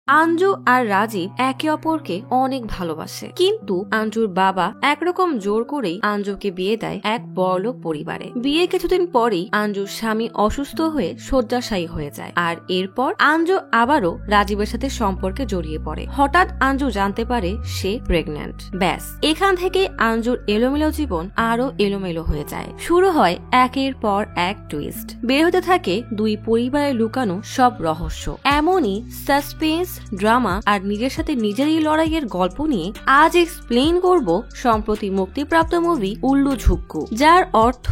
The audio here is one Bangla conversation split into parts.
আঞ্জু আর রাজীব একে অপরকে অনেক ভালোবাসে, কিন্তু আঞ্জুর বাবা একরকম জোর করেই আঞ্জুকে বিয়ে দেয় এক বড়লোক পরিবারে। বিয়ে কিছুদিন পরেই আঞ্জুর স্বামী অসুস্থ হয়ে শয্যাশায়ী হয়ে যায়, আর এরপর আঞ্জু আবারও রাজীবের সাথে সম্পর্কে জড়িয়ে পড়ে। হঠাৎ আঞ্জু জানতে পারে সে প্রেগন্যান্ট। ব্যাস, এখান থেকে আঞ্জুর এলোমেলো জীবন আরো এলোমেলো হয়ে যায়। শুরু হয় একের পর এক টুইস্ট, বের হতে থাকে দুই পরিবারের লুকানো সব রহস্য। এমনই সাসপেন্স, ড্রামা আর নিজের সাথে নিজেরই লড়াইয়ের গল্প নিয়ে আজ এক্সপ্লেন করব সম্প্রতি মুক্তিপ্রাপ্ত মুভি উল্লু ঝুক্কু, যার অর্থ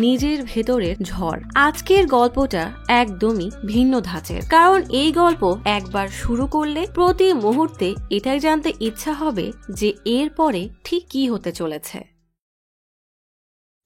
নিজের ভেতরের ঝড়। আজকের গল্পটা একদমই ভিন্ন ধাঁচের, কারণ এই গল্প একবার শুরু করলে প্রতি মুহূর্তে এটাই জানতে ইচ্ছা হবে যে এরপরে ঠিক কি হতে চলেছে।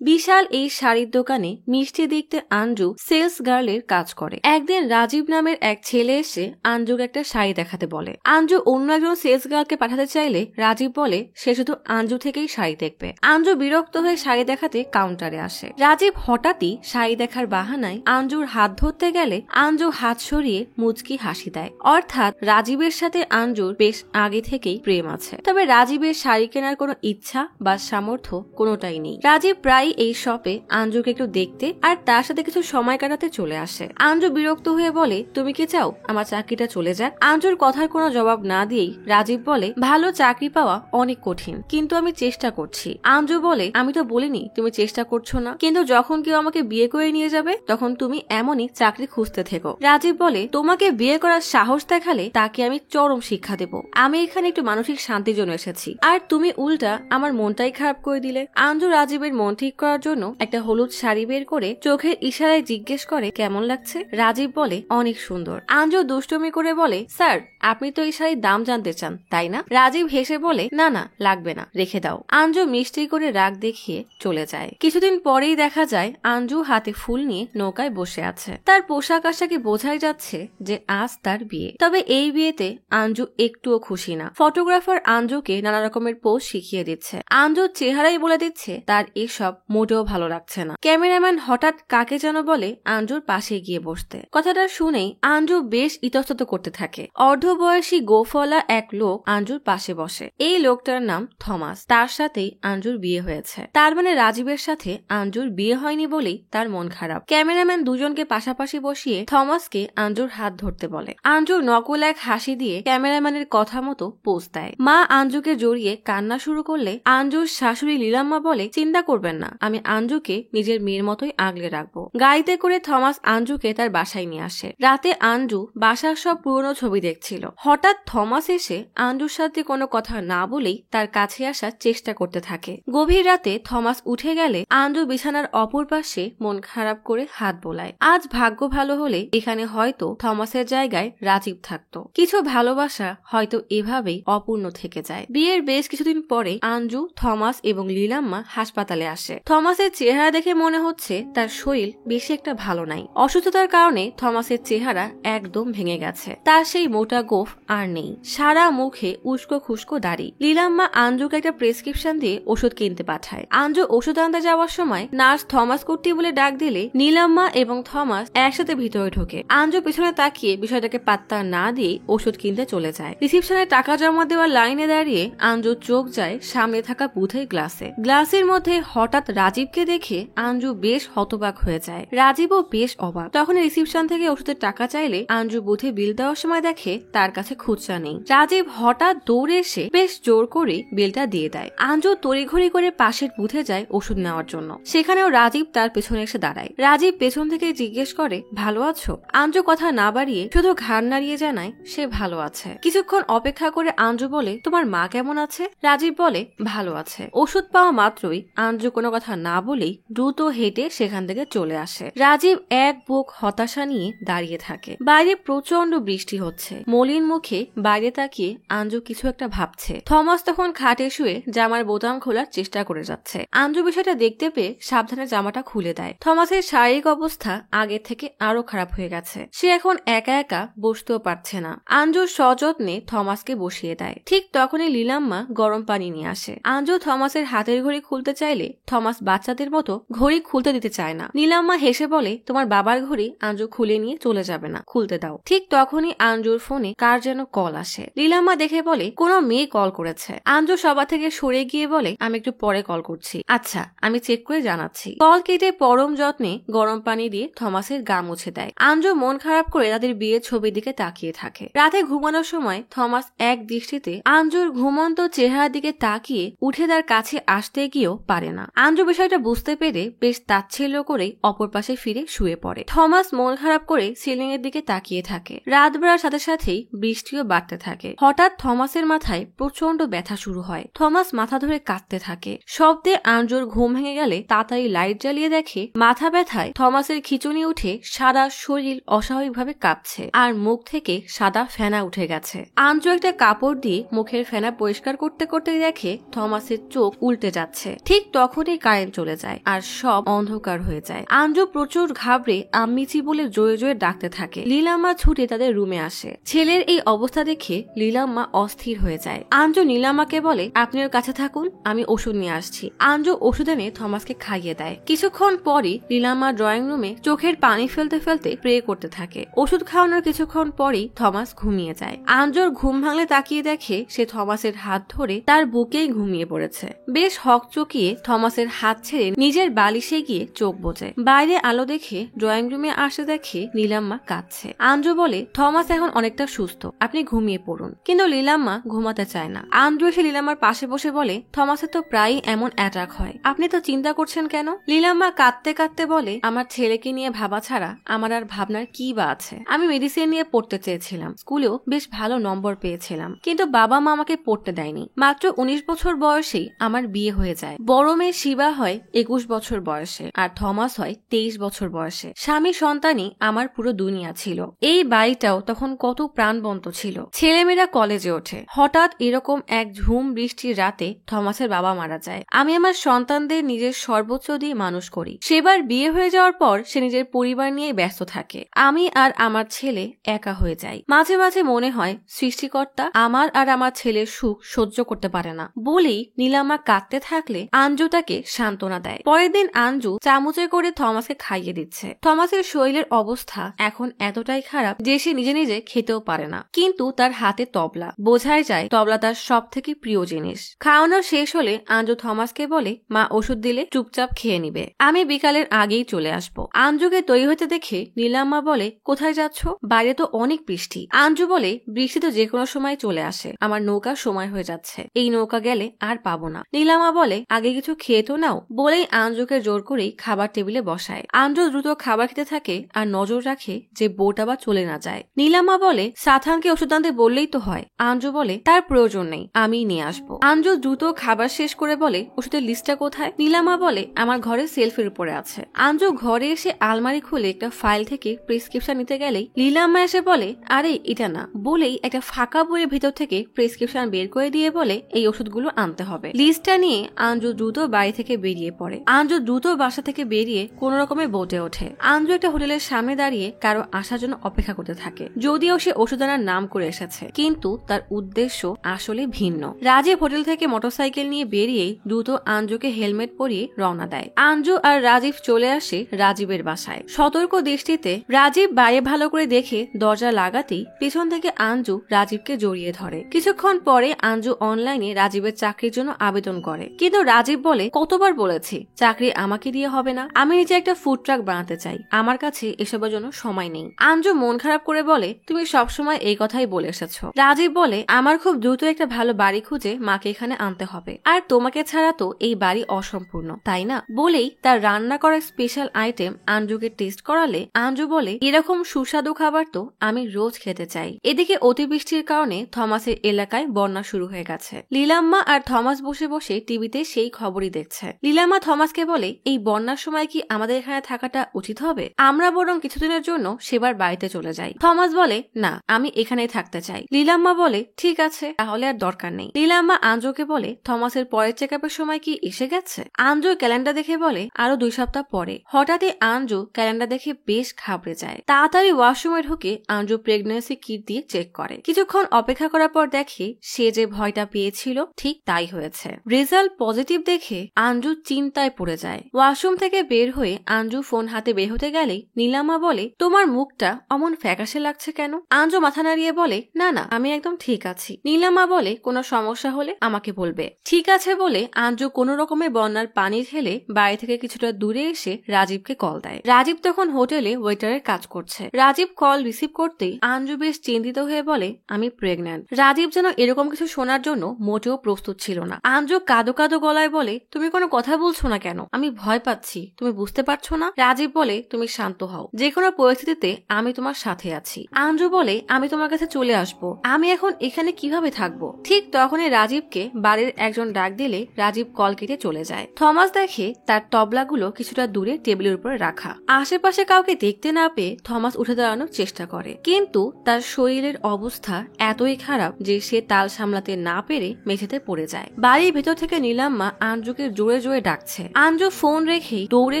বিশাল এই শাড়ির দোকানে মিষ্টি দেখতে আঞ্জু সেলস গার্লের কাজ করে। একদিন রাজীব নামের এক ছেলে এসে আঞ্জুকে একটা শাড়ি দেখাতে বলে। আঞ্জু অন্য একজন সেলস গার্লকে পাঠাতে চাইলে রাজীব বলে সে শুধু আঞ্জু থেকেই শাড়ি দেখবে। আঞ্জু বিরক্ত হয়ে শাড়ি দেখাতে কাউন্টারে আসে। রাজীব হঠাৎই শাড়ি দেখার বাহানায় আঞ্জুর হাত ধরতে গেলে আঞ্জু হাত সরিয়ে মুচকি হাসি দেয়। অর্থাৎ রাজীবের সাথে আঞ্জুর বেশ আগে থেকেই প্রেম আছে, তবে রাজীবের শাড়ি কেনার কোনো ইচ্ছা বা সামর্থ্য কোনোটাই নেই। রাজীব প্রায় এই শপে আঞ্জুকে একটু দেখতে আর তার সাথে কিছু সময় কাটাতে চলে আসে। আঞ্জু বিরক্ত হয়ে বলে, তুমি কি চাও আমার চাকরিটা চলে যাক? আঞ্জুর কথার কোনো জবাব না দিয়েই রাজীব বলে, ভালো চাকরি পাওয়া অনেক কঠিন, কিন্তু আমি চেষ্টা করছি। আঞ্জু বলে, আমি তো বলিনি তুমি চেষ্টা করছো না, কিন্তু যখন কেউ আমাকে বিয়ে করে নিয়ে যাবে তখন তুমি এমনই চাকরি খুঁজতে থেকো। রাজীব বলে, তোমাকে বিয়ে করার সাহস দেখালে তাকে আমি চরম শিক্ষা দেব। আমি এখানে একটু মানসিক শান্তির জন্য এসেছি, আর তুমি উল্টা আমার মনটাই খারাপ করে দিলে। আঞ্জু রাজীবের মন ঠিক করার জন্য একটা হলুদ শাড়ি বের করে চোখের ইশারায় জিজ্ঞেস করে, কেমন লাগছে? রাজীব বলে, অনেক সুন্দর। আঞ্জু দুষ্টুমি করে বলে, স্যার আপনি তো এই শাড়ির দাম জানতে চান তাই না? রাজীব হেসে বলে, না না লাগবে না, রেখে দাও। আঞ্জু মিষ্টি করে রাগ দেখিয়ে চলে যায়। কিছুদিন পরেই দেখা যায় আঞ্জু হাতে ফুল নিয়ে নৌকায় বসে আছে। তার পোশাক আশাকে বোঝাই যাচ্ছে যে আজ তার বিয়ে, তবে এই বিয়েতে আঞ্জু একটুও খুশি না। ফটোগ্রাফার আঞ্জুকে নানা রকমের পোজ শিখিয়ে দিচ্ছে। আঞ্জুর চেহারাই বলে দিচ্ছে তার এসব মোটেও ভালো লাগছে না। ক্যামেরাম্যান হঠাৎ কাকে যেন বলে আঞ্জুর পাশে গিয়ে বসতে। কথাটা শুনেই আঞ্জু বেশ ইতস্তত করতে থাকে। অর্ধবয়সী গোফলা এক লোক আঞ্জুর পাশে বসে। এই লোকটার নাম থমাস। তার সাথেই আঞ্জুর বিয়ে হয়েছে। তার মানে রাজীবের সাথে আঞ্জুর বিয়ে হয়নি বলেই তার মন খারাপ। ক্যামেরাম্যান দুজনকে পাশাপাশি বসিয়ে থমাসকে আঞ্জুর হাত ধরতে বলে। আঞ্জু নকল এক হাসি দিয়ে ক্যামেরাম্যানের কথা মতো পোজ দেয়। মা আঞ্জুকে জড়িয়ে কান্না শুরু করলে আঞ্জুর শাশুড়ি লীলাম্মা বলে, চিন্তা করবেন না, আমি আঞ্জুকে নিজের মেয়ের মতোই আগলে রাখবো। গাড়িতে করে থমাস আঞ্জুকে তার বাসায় নিয়ে আসে। রাতে আঞ্জু বাসার সব পুরনো ছবি দেখছিল। হঠাৎ থমাস এসে আঞ্জুর সাথে কোনো কথা না বলেই তার কাছে আসার চেষ্টা করতে থাকে। গভীর রাতে থমাস উঠে গেলে আঞ্জু বিছানার অপর পাশে মন খারাপ করে হাত বোলায়। আজ ভাগ্য ভালো হলে এখানে হয়তো থমাসের জায়গায় রাজীব থাকতো। কিছু ভালোবাসা হয়তো এভাবেই অপূর্ণ থেকে যায়। বিয়ের বেশ কিছুদিন পরে আঞ্জু, থমাস এবং লীলাম্মা হাসপাতালে আসে। থমাসের চেহারা দেখে মনে হচ্ছে তার শরীর বেশি একটা ভালো নাই। অসুস্থতার কারণে থমাসের চেহারা একদম ভেঙে গেছে। তার সেই মোটা গোফ আর নেই, সারা মুখে উস্কো খুস্কো দাড়ি। লীলাম্মা আঞ্জুকে একটা প্রেসক্রিপশন দিয়ে ওষুধ কিনতে পাঠায়। আঞ্জু ওষুধ আনতে যাওয়ার সময় নার্স থমাস কুট্টি বলে ডাক দিলে নীলাম্মা এবং থমাস একসাথে ভিতরে ঢোকে। আঞ্জু পিছনে তাকিয়ে বিষয়টাকে পাত্তা না দিয়ে ওষুধ কিনতে চলে যায়। রিসিপশনে টাকা জমা দেওয়ার লাইনে দাঁড়িয়ে আঞ্জুর চোখ যায় সামনে থাকা বুথের গ্লাসে। গ্লাসের মধ্যে হঠাৎ রাজীবকে দেখে আঞ্জু বেশ হতবাক হয়ে যায়। রাজীবও বেশ অবাক। তখন রিসিপশন থেকে ওষুধের টাকা চাইলে আঞ্জু বুথে বিল দেওয়ার সময় দেখে তার কাছে খুচরা নেই। রাজীব হঠাৎ দৌড়ে এসে বেশ জোর করে বিলটা দিয়ে দেয়। আঞ্জু তড়িঘড়ি করে পাশের বুথে যায় ওষুধ নেওয়ার জন্য। সেখানেও রাজীব তার পেছনে এসে দাঁড়ায়। রাজীব পেছন থেকে জিজ্ঞেস করে, ভালো আছো? আঞ্জু কথা না বাড়িয়ে শুধু ঘাড় নাড়িয়ে জানায় সে ভালো আছে। কিছুক্ষণ অপেক্ষা করে আঞ্জু বলে, তোমার মা কেমন আছে? রাজীব বলে, ভালো আছে। ওষুধ পাওয়া মাত্রই আঞ্জু কোনো কথা না বলেই দ্রুত হেঁটে সেখান থেকে চলে আসে। রাজীব এক বুক হতাশা নিয়ে দাঁড়িয়ে থাকে। বাইরে প্রচন্ড বৃষ্টি হচ্ছে। মলিন মুখে বাইরে তাকিয়ে আঞ্জু কিছু একটা ভাবছে। থমাস তখন খাটে শুয়ে জামার বোতাম খোলার চেষ্টা করে যাচ্ছে। আঞ্জু বিষয়টা দেখতে পেয়ে সাবধানে জামাটা খুলে দেয়। থমাসের শারীরিক অবস্থা আগের থেকে আরো খারাপ হয়ে গেছে। সে এখন একা একা বসতেও পারছে না। আঞ্জু সযত্নে থমাসকে বসিয়ে দেয়। ঠিক তখনই লীলাম্মা গরম পানি নিয়ে আসে। আঞ্জু থমাসের হাতের ঘড়ি খুলতে চাইলে থমাস থমাস বাচ্চাদের মতো ঘড়ি খুলতে দিতে চায় না। নীলাম্মা হেসে বলে, তোমার বাবার ঘড়ি আঞ্জু খুলে নিয়ে চলে যাবে না, খুলতে দাও। ঠিক তখনই আঞ্জুর ফোনে কার যেন কল আসে। নীলাম্মা দেখে বলে, কোনো মেয়ে কল করেছে। আঞ্জু সবার থেকে সরে গিয়ে বলে, আমি একটু পরে কল করছি। আচ্ছা, আমি চেক করে জানাচ্ছি। কল কেটে পরম যত্নে গরম পানি দিয়ে থমাসের গা মুছে দেয়। আঞ্জু মন খারাপ করে তাদের বিয়ের ছবির দিকে তাকিয়ে থাকে। রাতে ঘুমানোর সময় থমাস এক দৃষ্টিতে আঞ্জুর ঘুমন্ত চেহারার দিকে তাকিয়ে উঠে তার কাছে আসতে গিয়েও পারে না। আঞ্জু বিষয়টা বুঝতে পেরে বেশ তাচ্ছিল্য করে অপর পাশে ফিরে শুয়ে পড়ে। থমাস মন খারাপ করে সিলিং এর দিকে তাকিয়ে থাকে। রাত বাড়ার সাথে সাথেই বৃষ্টিও বাড়তে থাকে। হঠাৎ থমাসের মাথায় প্রচন্ড ব্যথা শুরু হয়। থমাস মাথা ধরে কাঁদতে থাকে। শব্দে আঞ্জুর ঘুম ভেঙে গেলে তাড়াতাড়ি লাইট জ্বালিয়ে দেখে মাথা ব্যথায় থমাসের খিঁচুনি উঠে সারা শরীর অস্বাভাবিকভাবে কাঁপছে আর মুখ থেকে সাদা ফেনা উঠে গেছে। আঞ্জু একটা কাপড় দিয়ে মুখের ফেনা পরিষ্কার করতে করতে দেখে থমাসের চোখ উল্টে যাচ্ছে। ঠিক তখনই কারেন্ট চলে যায় আর সব অন্ধকার হয়ে যায়। আঞ্জু প্রচুর ঘাবড়ে আম্মিচি বলে জোরে জোরে ডাকতে থাকে। লীলাম্মা ছুটে তাদের রুমে আসে। ছেলের এই অবস্থা দেখে লীলাম্মা অস্থির হয়ে যায়। আঞ্জু নীলাম্মাকে বলে, আপনি ওর কাছে থাকুন, আমি ওষুধ নিয়ে আসছি। আঞ্জু ওষুধ এনে থমাসকে খাইয়ে দেয়। কিছুক্ষণ পরই লীলাম্মা ড্রয়িং রুমে চোখের পানি ফেলতে ফেলতে প্রে করতে থাকে। ওষুধ খাওয়ানোর কিছুক্ষণ পরই থমাস ঘুমিয়ে যায়। আঞ্জুর ঘুম ভাঙলে তাকিয়ে দেখে সে থমাসের হাত ধরে তার বুকেই ঘুমিয়ে পড়েছে। বেশ হকচকিয়ে থমাসের হাত ছেড়ে নিজের বালিশে গিয়ে চোখ বোঝে। বাইরে আলো দেখে ড্রয়িং রুমে আসে দেখে নীলাম্মা কাঁদছে। আঞ্জু বলে, থমাস এখন অনেকটা সুস্থ, আপনি ঘুমিয়ে পড়ুন। কিন্তু লীলাম্মা ঘুমাতে চায় না। আঞ্জু এসে লীলাম্মার পাশে বসে বলে, থমাসের তো প্রায়ই এমন অ্যাটাক হয়, আপনি তো চিন্তা করছেন কেন? লীলাম্মা কাঁদতে কাঁদতে বলে, আমার ছেলেকে নিয়ে ভাবা ছাড়া আমার আর ভাবনার কি বা আছে। আমি মেডিসিন নিয়ে পড়তে চেয়েছিলাম, স্কুলেও বেশ ভালো নম্বর পেয়েছিলাম, কিন্তু বাবা মা আমাকে পড়তে দেয়নি। মাত্র 19 বছর বয়সেই আমার বিয়ে হয়ে যায়। বড় মেয়ে শিবা হয় 21 বছর বয়সে আর থমাস হয় 23 বছর বয়সে। স্বামী সন্তানই আমার পুরো দুনিয়া ছিল। এই বাড়িটাও তখন কত প্রাণবন্ত ছিল। ছেলেমেয়েরা কলেজে ওঠে। হঠাৎ এরকম এক ঝুম বৃষ্টির রাতে থমাসের বাবা মারা যায়। আমি আমার সন্তানদের নিজের সর্বোচ্চ দিয়ে মানুষ করি। সেবার বিয়ে হয়ে যাওয়ার পর সে নিজের পরিবার নিয়ে ব্যস্ত থাকে। আমি আর আমার ছেলে একা হয়ে যাই। মাঝে মাঝে মনে হয় সৃষ্টিকর্তা আমার আর আমার ছেলের সুখ সহ্য করতে পারে না। বলেই নীলাম্মা কাঁদতে থাকলে আঞ্জু তাকে সান্ত্বনা দেয়। পরের দিন আঞ্জু চামচে করে থমাসকে খাইয়ে দিচ্ছে। থমাসের শরীরের অবস্থা এখন এতটাই খারাপ যে সে নিজে নিজে খেতেও পারে না, কিন্তু তার হাতে তবলা। বোঝাই যায় তবলা তার সব থেকে প্রিয় জিনিস। খাওয়ানো শেষ হলে আঞ্জু থমাসকে বলে, মা ওষুধ দিলে চুপচাপ খেয়ে নিবে, আমি বিকালের আগেই চলে আসবো। আঞ্জুকে তৈরি হতে দেখে নীলাম্মা বলে, কোথায় যাচ্ছ? বাইরে তো অনেক বৃষ্টি। আঞ্জু বলে, বৃষ্টি তো যে কোনো সময় চলে আসে, আমার নৌকার সময় হয়ে যাচ্ছে, এই নৌকা গেলে আর পাবো না। নীলাম্মা বলে, আগে কিছু খেয়ে তো নাও। বলেই আঞ্জুকে জোর করেই খাবার টেবিলে বসায়। আঞ্জু দ্রুত খাবার খেতে থাকে আর নজর রাখে যে বোট আবার চলে না যায়। নীলাম্মা বলে, সাথানকে ওষুধ আনতে বললেই তো হয়। আঞ্জু বলে, তার প্রয়োজন নেই, আমি নিয়ে আসবো। আঞ্জু দ্রুত খাবার শেষ করে বলে, ওষুধের লিস্টটা কোথায়? নীলাম্মা বলে, আমার ঘরে সেলফের উপরে আছে। আঞ্জু ঘরে এসে আলমারি খুলে একটা ফাইল থেকে প্রেসক্রিপশন নিতে গেলেই নীলাম্মা এসে বলে, আরে এটা না। বলেই একটা ফাঁকা বইয়ের ভিতর থেকে প্রেসক্রিপশন বের করে দিয়ে বলে, এই ওষুধগুলো আনতে হবে। লিস্টটা নিয়ে আঞ্জু দ্রুত বাড়ি থেকে বেরিয়ে পড়ে। আঞ্জু দ্রুত বাসা থেকে বেরিয়ে কোন রকমের বোটে ওঠে। আঞ্জু একটা হোটেলের সামনে দাঁড়িয়ে কারো আসার জন্য অপেক্ষা করতে থাকে। যদিও সে ওষুধ আনার নাম করে এসেছে, কিন্তু তার উদ্দেশ্য আসলে ভিন্ন। রাজীব হোটেল থেকে মোটরসাইকেল নিয়ে বেরিয়ে দ্রুত আঞ্জুকে হেলমেট পরিয়ে রওনা দেয়। আঞ্জু আর রাজীব চলে আসে রাজীবের বাসায়। সতর্ক দৃষ্টিতে রাজীব বাইরে ভালো করে দেখে দরজা লাগাতেই পিছন থেকে আঞ্জু রাজীবকে জড়িয়ে ধরে। কিছুক্ষণ পরে আঞ্জু অনলাইনে রাজীবের চাকরির জন্য আবেদন করে, কিন্তু রাজীব বলে, কতবার বলেছি চাকরি আমাকে দিয়ে হবে না, আমি নিজে একটা ফুড ট্রাক বানাতে চাই, আমার কাছে এসবের জন্য সময় নেই। আঞ্জু মন খারাপ করে বলে, তুমি সবসময় এই কথাই বলে এসেছো। রাজীব বলে, আমার খুব দ্রুত একটা ভালো বাড়ি খুঁজে মাকে এখানে আনতে হবে, আর তোমাকে ছাড়া তো এই বাড়ি অসম্পূর্ণ, তাই না? বলেই তার রান্না করা স্পেশাল আইটেম আঞ্জুকে টেস্ট করালে আঞ্জু বলে, এরকম সুস্বাদু খাবার তো আমি রোজ খেতে চাই। এদিকে অতিবৃষ্টির কারণে থমাসের এলাকায় বন্যা শুরু হয়ে গেছে। লীলাম্মা আর থমাস বসে বসে টিভিতে সেই খবরই দেখছে। লীলাম্মা থমাসকে বলে, এই বন্যার সময় কি আমাদের এখানে থাকাটা উচিত হবে? আমরা বরং কিছুদিনের জন্য সেবার বাড়িতে চলে যাই। থমাস বলে, না, আমি এখানেই থাকতে চাই। লীলাম্মা বলে, ঠিক আছে, তাহলে আর দরকার নেই। লীলাম্মা আঞ্জুকে বলে, থমাসের পরের চেক আপের সময় কি এসে গেছে? আঞ্জু ক্যালেন্ডার দেখে বলে, আরো 2 সপ্তাহ পরে। হঠাৎই আঞ্জু ক্যালেন্ডার দেখে বেশ ঘাবড়ে যায়। তাড়াতাড়ি ওয়াশরুমে ঢুকে আঞ্জু প্রেগন্যান্সি কিট দিয়ে চেক করে। কিছুক্ষণ অপেক্ষা করার পর দেখে সে যে ভয়টা পেয়েছিল ঠিক তাই হয়েছে। রেজাল্ট পজিটিভ দেখে আঞ্জু আঞ্জু চিন্তায় পড়ে যায়। ওয়াশরুম থেকে বের হয়ে আঞ্জু ফোন হাতে বের হতে গেলেই নীলাম্মা বলে, তোমার মুখটা অমন ফ্যাকাশে লাগছে কেন? আঞ্জু মাথা নাড়িয়ে বলে, না না, আমি একদম ঠিক আছি। নীলাম্মা বলে, কোনো সমস্যা হলে আমাকে বলবে। ঠিক আছে বলে আঞ্জু কোনো রকমের বন্যার পানি ঢেলে বাড়ি থেকে কিছুটা দূরে এসে রাজীবকে কল দেয়। রাজীব তখন হোটেলে ওয়েটারের কাজ করছে। রাজীব কল রিসিভ করতেই আঞ্জু বেশ চিন্তিত হয়ে বলে, আমি প্রেগন্যান্ট। রাজীব যেন এরকম কিছু শোনার জন্য মোটেও প্রস্তুত ছিল না। আঞ্জু কাঁদো কাঁদো গলায় বলে, তুমি কোনো কথা বলছো না কেন? আমি ভয় পাচ্ছি, তুমি বুঝতে পারছো না? রাজীব বলে, তুমি শান্ত হও, যে কোনো পরিস্থিতিতে আমি তোমার সাথে আছি। আঞ্জু বলে, আমি তোমার কাছে চলে আসবো, আমি এখন এখানে কিভাবে থাকবো? ঠিক তখনই রাজীবকে বাড়ির একজন ডাক দিলে রাজীব কল কেটে চলে যায়। থমাস দেখে তার তবলাগুলো কিছুটা দূরে টেবিলের উপরে রাখা। আশেপাশে কাউকে দেখতে না পেয়ে থমাস উঠে দাঁড়ানোর চেষ্টা করে, কিন্তু তার শরীরের অবস্থা এতই খারাপ যে সে তাল সামলাতে না পেরে মেঝেতে পড়ে যায়। বাড়ির ভেতর থেকে নীলাম্মা আঞ্জুকে জোরে জোরে ডাকছে। আঞ্জু ফোন রেখেই দৌড়ে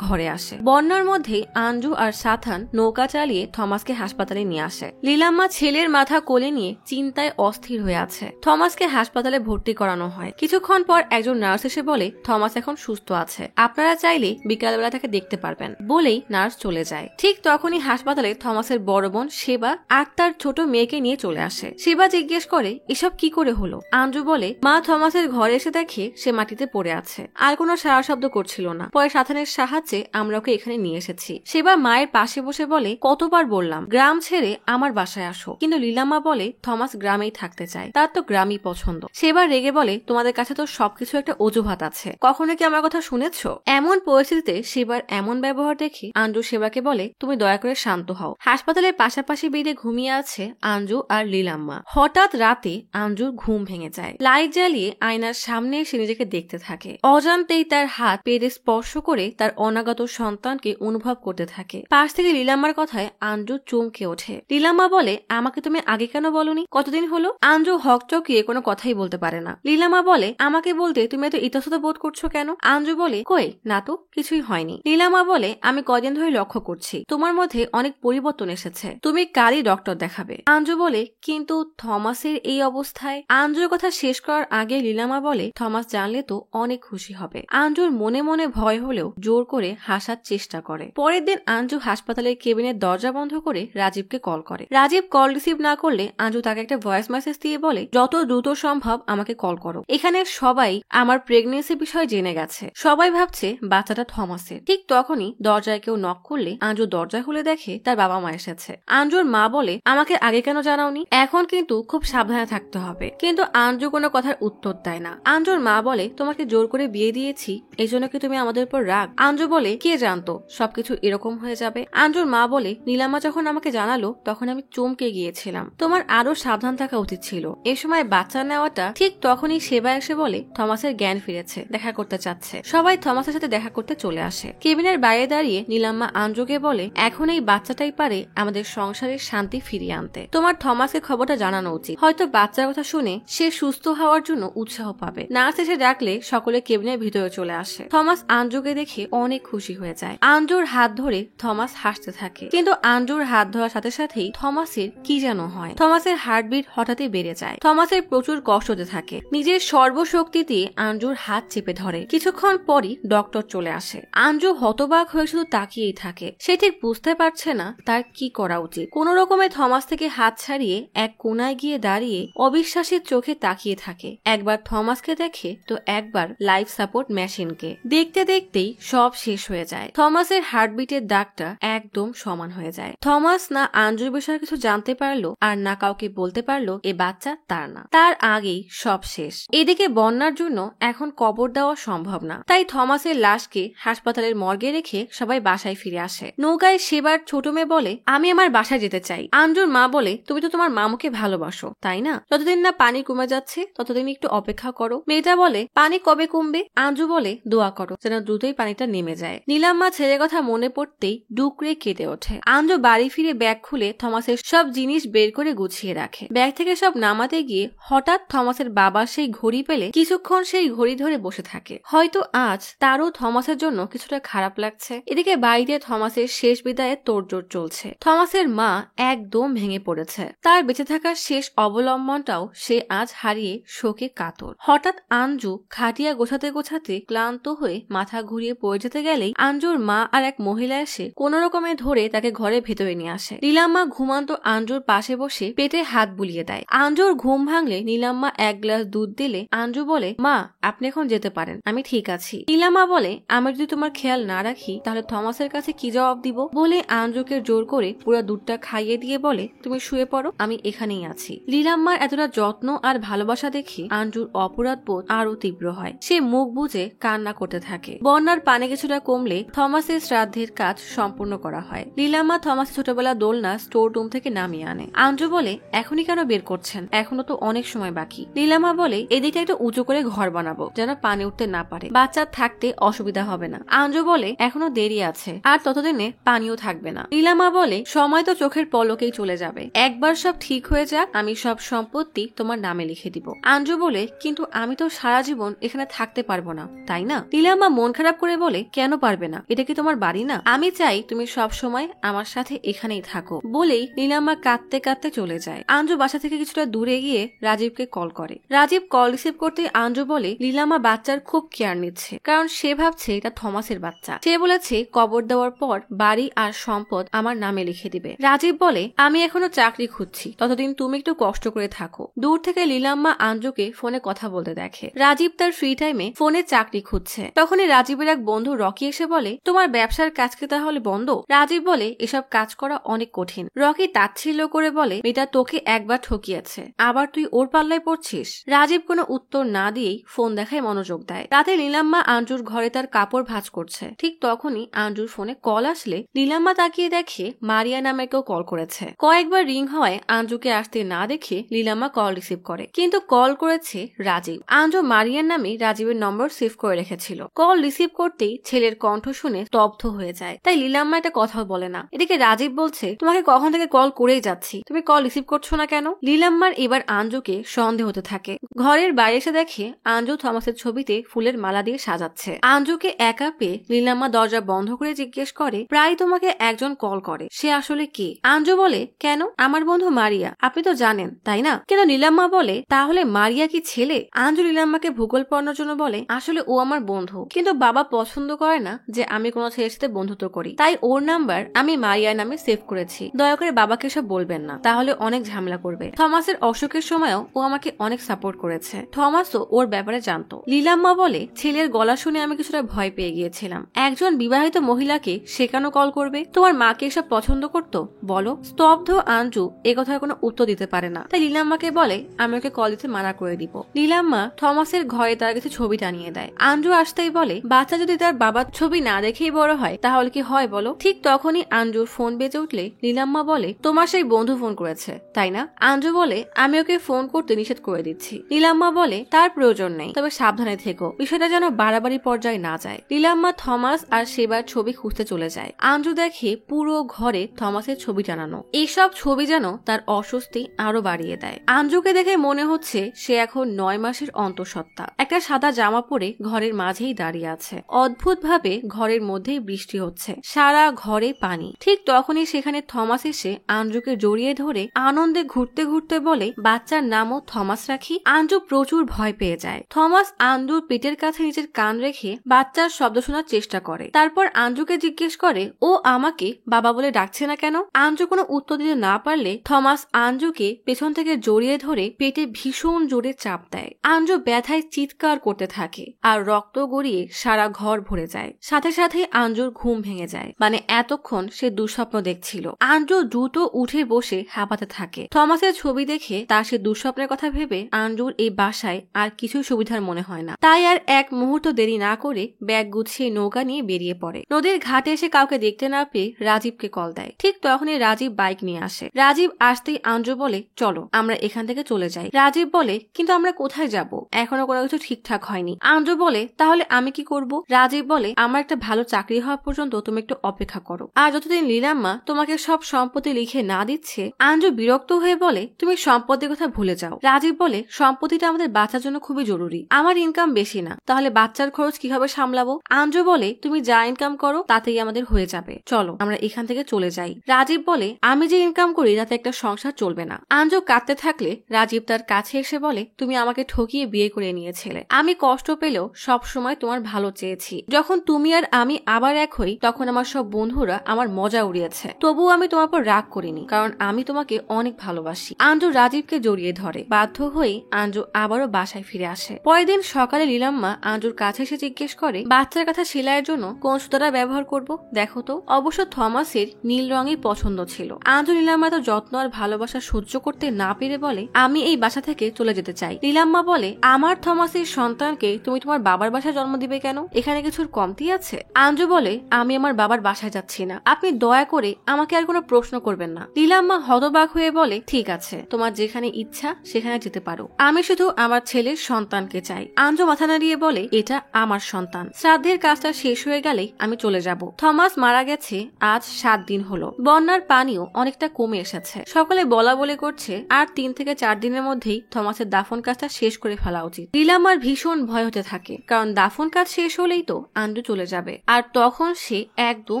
ঘরে আসে। বন্যার মধ্যেই আঞ্জু আর সাথান নৌকা চালিয়ে থমাসকে হাসপাতালে নিয়ে আসে। নীলাম্মা ছেলের মাথা কোলে নিয়ে চিন্তায় অস্থির হয়ে আছে। থমাসকে হাসপাতালে ভর্তি করানো হয়। কিছুক্ষণ পর একজন নার্স এসে বলে, থমাস এখন সুস্থ আছে, আপনারা চাইলে বিকালবেলা তাকে দেখতে পারবেন। বলেই নার্স চলে যায়। ঠিক তখনই হাসপাতালে থমাসের বড় বোন সেবা আর তার ছোট মেয়েকে নিয়ে চলে আসে। সেবা জিজ্ঞেস করে, এসব কি করে হলো? আঞ্জু বলে, মা থমাসের ঘরে এসে দেখে সে মাটিতে পড়ে আছে, আর কোনো সারা শব্দ করছিল না। পরে সাথানের সাহায্যে আমরা ওকে এখানে নিয়ে এসেছি। সেবা মায়ের পাশে বসে বলে, কতবার বললাম গ্রাম ছেড়ে আমার বাসায় আসো, কিন্তু লীলাম্মা বলে থমাস গ্রামেই থাকতে চায়, তার তো গ্রামই পছন্দ। সেবা রেগে বলে, তোমাদের কাছে তো সবকিছু একটা অজুহাত আছে, কখনো কি আমার কথা শুনেছো? এমন পরিস্থিতিতে সেবার এমন ব্যবহার দেখে আঞ্জু সেবাকে বলে, তুমি দয়া করে শান্ত হও। হাসপাতালের পাশাপাশি বেডে ঘুমিয়ে আছে আঞ্জু আর লীলাম্মা। হঠাৎ রাতে আঞ্জুর ঘুম ভেঙে যায়। লাইট জ্বালিয়ে আয়নার সামনে সে নিজেকে দেখতে থাকে। অজান্তেই তার হাত পেটে স্পর্শ করে তার অনাগত সন্তানকে অনুভব করতে থাকে। পাশ থেকে লীলাম্মার কথায় আঞ্জু চমকে ওঠে। লীলাম্মা বলে, আমাকে তুমি আগে কেন বলনি? কতদিন হলো? আঞ্জু হকচকিয়ে কোনো কথাই বলতে পারে না। লীলাম্মা বলে, আমাকে বলতে তুমি এত ইতস্তত বোধ করছো কেন? আঞ্জু বলে, কই না তো, কিছুই হয়নি। লীলাম্মা বলে, আমি কদিন ধরে লক্ষ্য করছি তোমার মধ্যে অনেক পরিবর্তন এসেছে, তুমি কালই ডক্টর দেখাবে। আঞ্জু বলে, কিন্তু থমাসের এই অবস্থায়। আঞ্জুর কথা শেষ করার আগে লীলাম্মা বলে, থমাস জানলে তো অনেক খুশি হবে। আঞ্জুর মনে মনে ভয় হলেও জোর করে হাসার চেষ্টা করে। পরের দিন আঞ্জু হাসপাতালের কেবিনের দরজা বন্ধ করে রাজীবকে কল করে। রাজীব কল রিসিভ না করলে আঞ্জু তাকে একটা ভয়েস মেসেজ দিয়ে বলে, যত দ্রুত সম্ভব আমাকে কল করো, এখানে সবাই আমার প্রেগনেন্সি বিষয় জেনে গেছে, সবাই ভাবছে বাচ্চাটা থমাসের। ঠিক তখনই দরজায় কেউ নক করলে আঞ্জু দরজা খুলে দেখে তার বাবা মা এসেছে। আঞ্জুর মা বলে, আমাকে আগে কেন জানাওনি? এখন কিন্তু খুব সাবধানে থাকতে হবে। কিন্তু আঞ্জু কোনো কথার উত্তর দেয় না। আঞ্জুর মা বলে, তোমাকে জোর করে বিয়ে দিয়েছি, এই জন্য কি তুমি আমাদের উপর রাগ? আঞ্জু বলে, কে জানতো সবকিছু এরকম হয়ে যাবে? আঞ্জুর মা বলে, নীলাম্মা যখন আমাকে জানালো তখন আমি চমকে গিয়েছিলাম, তোমার আরো সাবধান থাকা উচিত ছিল। এ সময় বাচ্চা নেওয়াটা। ঠিক তখনই সেবা এসে বলে, থমাসের জ্ঞান ফিরেছে, দেখা করতে চাচ্ছে। সবাই থমাসের সাথে দেখা করতে চলে আসে। কেবিনের বাইরে দাঁড়িয়ে নীলাম্মা আঞ্জুকে বলে, এখন এই বাচ্চাটাই পারে আমাদের সংসারের শান্তি ফিরিয়ে আনতে, তোমার থমাসকে খবরটা জানানো উচিত, হয়তো বাচ্চার কথা শুনে সে সুস্থ হওয়ার জন্য উৎসাহ পাবে। নার্স এসে ডাকলে সকলে কেবিনের ভিতরে চলে আসে। থমাস আঞ্জুকে দেখে অনেক খুশি হয়ে যায়। আঞ্জুর হাত ধরে থমাস হাসতে থাকে, কিন্তু আঞ্জুর হাত ধরার সাথে সাথেই থমাসের কি যেন হয়। থমাসের হার্টবিট হঠাৎই বেড়ে যায়। থমাসের প্রচুর কষ্ট হতে থাকে। নিজের সর্বশক্তি দিয়ে আঞ্জুর হাত চেপে ধরে। কিছুক্ষণ পরই ডক্টর চলে আসে। আঞ্জু হতবাক হয়ে শুধু তাকিয়েই থাকে। সে ঠিক বুঝতে পারছে না তার কি করা উচিত। কোন রকমে থমাস থেকে হাত ছাড়িয়ে এক কোনায় গিয়ে দাঁড়িয়ে অবিশ্বাসের চোখে তাকিয়ে থাকে। একবার থমাসকে দেখে তো একবার লাইফ সাপোর্ট মেশিনকে। দেখতে দেখতেই সব শেষ হয়ে যায়। থমাসের হার্টবিটের দাগটা একদম সমান হয়ে যায়। থমাস না আঞ্জুর বিষয়ে কিছু জানতে পারলো আর না কাউকে বলতে পারলো এ বাচ্চা তার না। তার আগেই সব শেষ। এদিকে বন্যার জন্য এখন কবর দেওয়া সম্ভব না, তাই থমাসের লাশকে হাসপাতালের মর্গে রেখে সবাই বাসায় ফিরে আসে। নৌকায় সেবার ছোট মেয়ে বলে, আমি আমার বাসায় যেতে চাই। আঞ্জুর মা বলে, তুমি তো তোমার মামুকে ভালোবাসো তাই না? যতদিন না পানি কমে যাচ্ছে ততদিন একটু অপেক্ষা করো। মেয়েটা বলে, পানি কবে কমবে? আঞ্জু বলে, দোয়া করো যেন দ্রুতই পানিটা নেমে যায়। নীলাম্মা ছেলের কথা মনে পড়তেই ডুকরে কেঁদে ওঠে। আঞ্জু বাড়ি ফিরে ব্যাগ খুলে থমাসের সব জিনিস বের করে গুছিয়ে রাখে। ব্যাগ থেকে সব নামাতে গিয়ে হঠাৎ থমাসের বাবা সেই ঘড়ি পেলে কিছুক্ষণ সেই ঘড়ি ধরে বসে থাকে। হয়তো আজ তারও থমাসের জন্য কিছুটা খারাপ লাগছে। এদিকে বাড়িতে থমাসের শেষ বিদায়ে তোড়জোড় চলছে। থমাসের মা একদম ভেঙে পড়েছে। তার বেঁচে থাকার শেষ অবলম্বনটাও সে আজ হারিয়ে শোকে কাতর। হঠাৎ আঞ্জু খাটিয়া গোছাতে গোছাতে হাঁটতে ক্লান্ত হয়ে মাথা ঘুরিয়ে পড়ে যেতে গেলেই আঞ্জুর মা আর এক মহিলা এসে কোনো রকমে ধরে তাকে ঘরের ভেতরে নিয়ে আসে। নীলাম্মা ঘুমান্ত আঞ্জুর পাশে বসে পেটে হাত বুলিয়ে দেয়। আঞ্জুর ঘুম ভাঙলে নীলাম্মা এক গ্লাস দুধ দিলে আঞ্জু বলে, মা আপনি এখন যেতে পারেন, আমি ঠিক আছি। নীলাম্মা বলে, আমি যদি তোমার খেয়াল না রাখি তাহলে থমাসের কাছে কি জবাব দিব? বলে আঞ্জুকে জোর করে পুরো দুধটা খাইয়ে দিয়ে বলে, তুমি শুয়ে পড়ো, আমি এখানেই আছি। নীলাম্মার এতটা যত্ন আর ভালোবাসা দেখে আঞ্জুর অপরাধ বোধ আরো তীব্র হয়। সে মুখ বুজে কান্না করতে থাকে। বন্যার পানি কিছুটা কমলে থমাসের শ্রাদ্ধের কাজ সম্পূর্ণ করা হয়। নীলাম্মা থমাসের ছোটবেলা দোলনা স্টোর রুম থেকে নামিয়ে আনে। আঞ্জু বলে, এখনই কেন বের করছেন, এখনো তো অনেক সময় বাকি। নীলাম্মা বলে, এদিকে একটু উঁচু করে ঘর বানাবো যেন পানি উঠতে না পারে, বাচ্চা থাকতে অসুবিধা হবে না। আঞ্জু বলে, এখনো দেরি আছে, আর ততদিনে পানিও থাকবে না। নীলাম্মা বলে, সময় তো চোখের পলকেই চলে যাবে, একবার সব ঠিক হয়ে যাক, আমি সব সম্পত্তি তোমার নামে লিখে দিব। আঞ্জু বলে, কিন্তু আমি তো সারা জীবন এখানে থাকতে পারবো না, তাই না? নীলাম্মা মন খারাপ করে বলে, কেন পারবে না, এটা কি তোমার বাড়ি না? আমি চাই তুমি সব সময় আমার সাথে এখানেই থাকো। বলেই নীলাম্মা কাঁদতে কাঁদতে চলে যায়। আঞ্জু বাসা থেকে কিছুটা দূরে গিয়ে রাজীবকে কল করে। রাজীব কল রিসিভ করতে আঞ্জু বলে, নীলাম্মা বাচ্চার খুব কেয়ার নিচ্ছে, কারণ সে ভাবছে এটা থমাসের বাচ্চা। সে বলেছে কবর দেওয়ার পর বাড়ি আর সম্পদ আমার নামে লিখে দিবে। রাজীব বলে, আমি এখনো চাকরি খুঁজছি, ততদিন তুমি একটু কষ্ট করে থাকো। দূর থেকে নীলাম্মা আঞ্জুকে ফোনে কথা বলতে দেখে। রাজীব তার ফ্রি টাইমে ফোনে চাকরি খুঁজছে। তখনই রাজীবের এক বন্ধু রকি এসে বলে, তোমার ব্যবসার কাজ কি তাহলে বন্ধ? রাজীব বলে, এসব কাজ করা অনেক কঠিন। রকি তাচ্ছিল্য করে বলে, এটা তোকে একবার ঠকিয়েছে, আবার তুই ওর পাল্লায় পড়ছিস। রাজীব কোনো উত্তর না দিয়েই ফোন দেখায় মনোযোগ দেয়। রাতে নীলাম্মা আঞ্জুর ঘরে তার কাপড় ভাঁজ করছে। ঠিক তখনই আঞ্জুর ফোনে কল আসলে নীলাম্মা তাকিয়ে দেখে মারিয়া নামে কেউ কল করেছে। কয়েকবার রিং হওয়ায় আঞ্জুকে আসতে না দেখে নীলাম্মা কল রিসিভ করে, কিন্তু কল করেছে রাজীব। আঞ্জু মারিয়ার নামে রাজীবের নম্বর সেভ করে রেখেছিল। কল রিসিভ করতেই ছেলের কণ্ঠ শুনে স্তব্ধ হয়ে যায়। তাই নীলাম্মা একটা কথাও বলে না। এদিকে রাজীব বলছে, তোমাকে কখন থেকে কল করেই যাচ্ছি, তুমি কল রিসিভ করছো না কেন? নীলাম্মার এবার আঞ্জুকে সন্দেহ হতে থাকে। ঘরের বাইরে এসে দেখে আঞ্জু থমাসের ছবিতে ফুলের মালা দিয়ে সাজাচ্ছে। আঞ্জুকে একা পেয়ে নীলাম্মা দরজা বন্ধ করে জিজ্ঞেস করে, প্রায় তোমাকে একজন কল করে, সে আসলে কে? আঞ্জু বলে, কেন, আমার বন্ধু মারিয়া, আপনি তো জানেন তাই না? কিন্তু নীলাম্মা বলে, তাহলে মারিয়া কি ছেলে? আঞ্জু নীলাম্মাকে ভূগোল পড়ানোর জন্য বলে, আসলে ও আমার বন্ধু, কিন্তু বাবা পছন্দ করে না যে আমি কোনো ছেলের সাথে বন্ধুত্ব করি, তাই ওর নাম্বার আমি মারিয়ার নামে সেভ করেছি। দয়া করে বাবাকে সব বলবেন না, তাহলে অনেক ঝামেলা করবে। থমাসের অসুখের সময়ও ও আমাকে অনেক সাপোর্ট করেছে। থমাসও ওর ব্যাপারে জানতো। নীলাম্মা বলে, ছেলের গলা শুনে আমি কিছুটা ভয় পেয়ে গিয়েছিলাম। একজন বিবাহিত মহিলাকে সে কেন কল করবে? তোমার মাকে এসব পছন্দ করতো বলো? স্তব্ধ আঞ্জু একথার কোনো উত্তর দিতে পারে না। তাই নীলাম্মাকে বলে, আমি ওকে কল দিতে মানা করে দিব। নীলাম্মা থমাসের ঘরে তার কিছু ছবি টানিয়ে দেয়। আঞ্জু আসতেই বলে, বাচ্চা যদি তার বাবার ছবি না দেখেই বড় হয় তাহলে কি হয় বলো? ঠিক তখনই আঞ্জুর ফোন বেজে উঠলে নীলাম্মা বলে, তোমার সেই বন্ধু ফোন করেছে তাই না? আঞ্জু বলে, আমি ওকে ফোন করতে নিষেধ করে দিচ্ছি। নীলাম্মা বলে, তার প্রয়োজন নেই, তবে সাবধানে থেকো, বিষয়টা যেন বাড়াবাড়ি পর্যায়ে না যায়। নীলাম্মা থমাস আর সেবার ছবি খুঁজতে চলে যায়। আঞ্জু দেখে পুরো ঘরে থমাসের ছবি টানানো। এইসব ছবি যেন তার অস্বস্তি আরো বাড়িয়ে দেয়। আঞ্জুকে দেখে মনে হচ্ছে সে এখন 9 মাসের অন্তঃসত্ত্বা। একটা সাদা জামা পরে ঘরের মাঝেই দাঁড়িয়ে আছে। অদ্ভুত ভাবে ঘরের মধ্যেই বৃষ্টি হচ্ছে, সারা ঘরে পানি। ঠিক তখনই সেখানে থমাস এসে আঞ্জুকে জড়িয়ে ধরে আনন্দে ঘুরতে ঘুরতে বলে, বাচ্চার নামও থমাস রাখি। আঞ্জু প্রচুর ভয় পেয়ে যায়। থমাস আঞ্জুর পেটের কাছে নিজের কান রেখে বাচ্চার শব্দ শোনার চেষ্টা করে। তারপর আঞ্জুকে জিজ্ঞেস করে, ও আমাকে বাবা বলে ডাকছে না কেন? আঞ্জু কোনো উত্তর দিতে না পারলে থমাস আঞ্জুকে পেছন থেকে জড়িয়ে ধরে পেটে ভীষণ জোরে চাপ দেয়। আঞ্জু ব্যথায় চিৎকার করতে থাকে আর রক্ত গড়িয়ে সারা ঘর ভরে যায়। সাথে সাথে আঞ্জুর ঘুম ভেঙে যায়। মানে এতক্ষণ সে দুঃস্বপ্ন দেখছিল। আঞ্জু দ্রুত উঠে বসে হাঁপাতে থাকে। থমাসের ছবি দেখে তার সে দুঃস্বপ্নের কথা ভেবে আঞ্জুর এই বাসায় আর কিছু সুবিধার মনে হয় না। তাই আর এক মুহূর্ত দেরি না করে ব্যাগ গুছিয়ে নৌকা নিয়ে বেরিয়ে পড়ে। নদীর ঘাটে এসে কাউকে দেখতে না পেয়ে রাজীবকে কল দেয়। ঠিক তখনই রাজীব বাইক নিয়ে আসে। রাজীব আসতেই আঞ্জু বলে, চলো আমরা এখান থেকে চলে যাই। রাজীব বলে, কিন্তু আমরা কোথায় যাব? এখনো কোনো কিছু ঠিকঠাক হয়নি। আঞ্জু বলে, তাহলে আমি কি করব? রাজীব বলে, আমার একটা ভালো চাকরি হওয়া পর্যন্ত তুমি একটু অপেক্ষা করো, আর যতদিন নীলাম্মা তোমাকে সব সম্পত্তি লিখে না দিচ্ছে। আঞ্জু বিরক্ত হয়ে বলে, তুমি সম্পত্তির কথা ভুলে যাও। রাজীব বলে, সম্পত্তিটা আমাদের বাচ্চার জন্য খুবই জরুরি, আমার ইনকাম বেশি না, তাহলে বাচ্চার খরচ কিভাবে সামলাবো? আঞ্জু বলে, তুমি যা ইনকাম করো তাতেই আমাদের হয়ে যাবে, চলো আমরা এখান থেকে চলে যাই। রাজীব বলে, আমি যে ইনকাম করি তাতে একটা সংসার চলবে না। আঞ্জু কাঁদতে থাকলে রাজীব তার কাছে এসে বলে, তুমি আমাকে ঠকিয়ে বিয়ে করে নিয়েছিলে, আমি কষ্ট পেলেও সবসময় তোমার ভালো চেয়েছি। যখন তুমি আর আমি আবার এক হই তখন আমার সব বন্ধুরা আমার মজা উড়িয়েছে, তবুও আমি তোমার পর রাগ করিনি, কারণ আমি তোমাকে অনেক ভালোবাসি। আঞ্জু রাজীবকে জড়িয়ে ধরে। বাধ্য হয়ে আঞ্জু আবারও বাসায় ফিরে আসে। পরের দিন সকালে লীলাম্মা আঞ্জুর কাছে এসে জিজ্ঞেস করে, বাচ্চার কাছে সেলাইয়ের জন্য কোন সুতাটা ব্যবহার করব দেখো তো। অবশ্য থমাসের নীল রঙই পছন্দ ছিল। আঞ্জু লীলাম্মা তো যত্ন আর ভালোবাসা সহ্য করতে না পেরে বলে, আমি এই বাসা থেকে চলে যেতে চাই। লীলাম্মা বলে, আমার থমাসের সন্তানকে তুমি তোমার বাবার বাসায় জন্ম দিবে কেন? এখানে কিছুর কমতি আছে? আঞ্জু বলে, আমি আমার বাবার বাসায় যাচ্ছি না, আপনি দয়া করে আমাকে আর কোনো প্রশ্ন করবেন না। লীলাম্মা হতবাক হয়ে বলে, ঠিক আছে, তোমার যেখানে ইচ্ছা সেখানে যেতে পারো, আমি শুধু আমার ছেলের সন্তানকে চাই। আঞ্জু মাথা নাড়িয়ে বলে, এটা আমার সন্তান, শ্রাদ্ধের কাজটা শেষ হয়ে গেলেই আমি চলে যাব। থমাস মারা গেছে আজ 7 দিন হলো। বন্যার পানিও অনেকটা কমে এসেছে। সকলে বলা বলে করছে আর 3 থেকে 4 দিনের মধ্যেই থমাসের দাফন কাজটা শেষ করে ফেলা উচিত। লীলাম্মার ভীষণ ভয় হতে থাকে, কারণ দাফন কাজ শেষ হলেই তো আঞ্জু চলে যাবে আর তখন সে একদম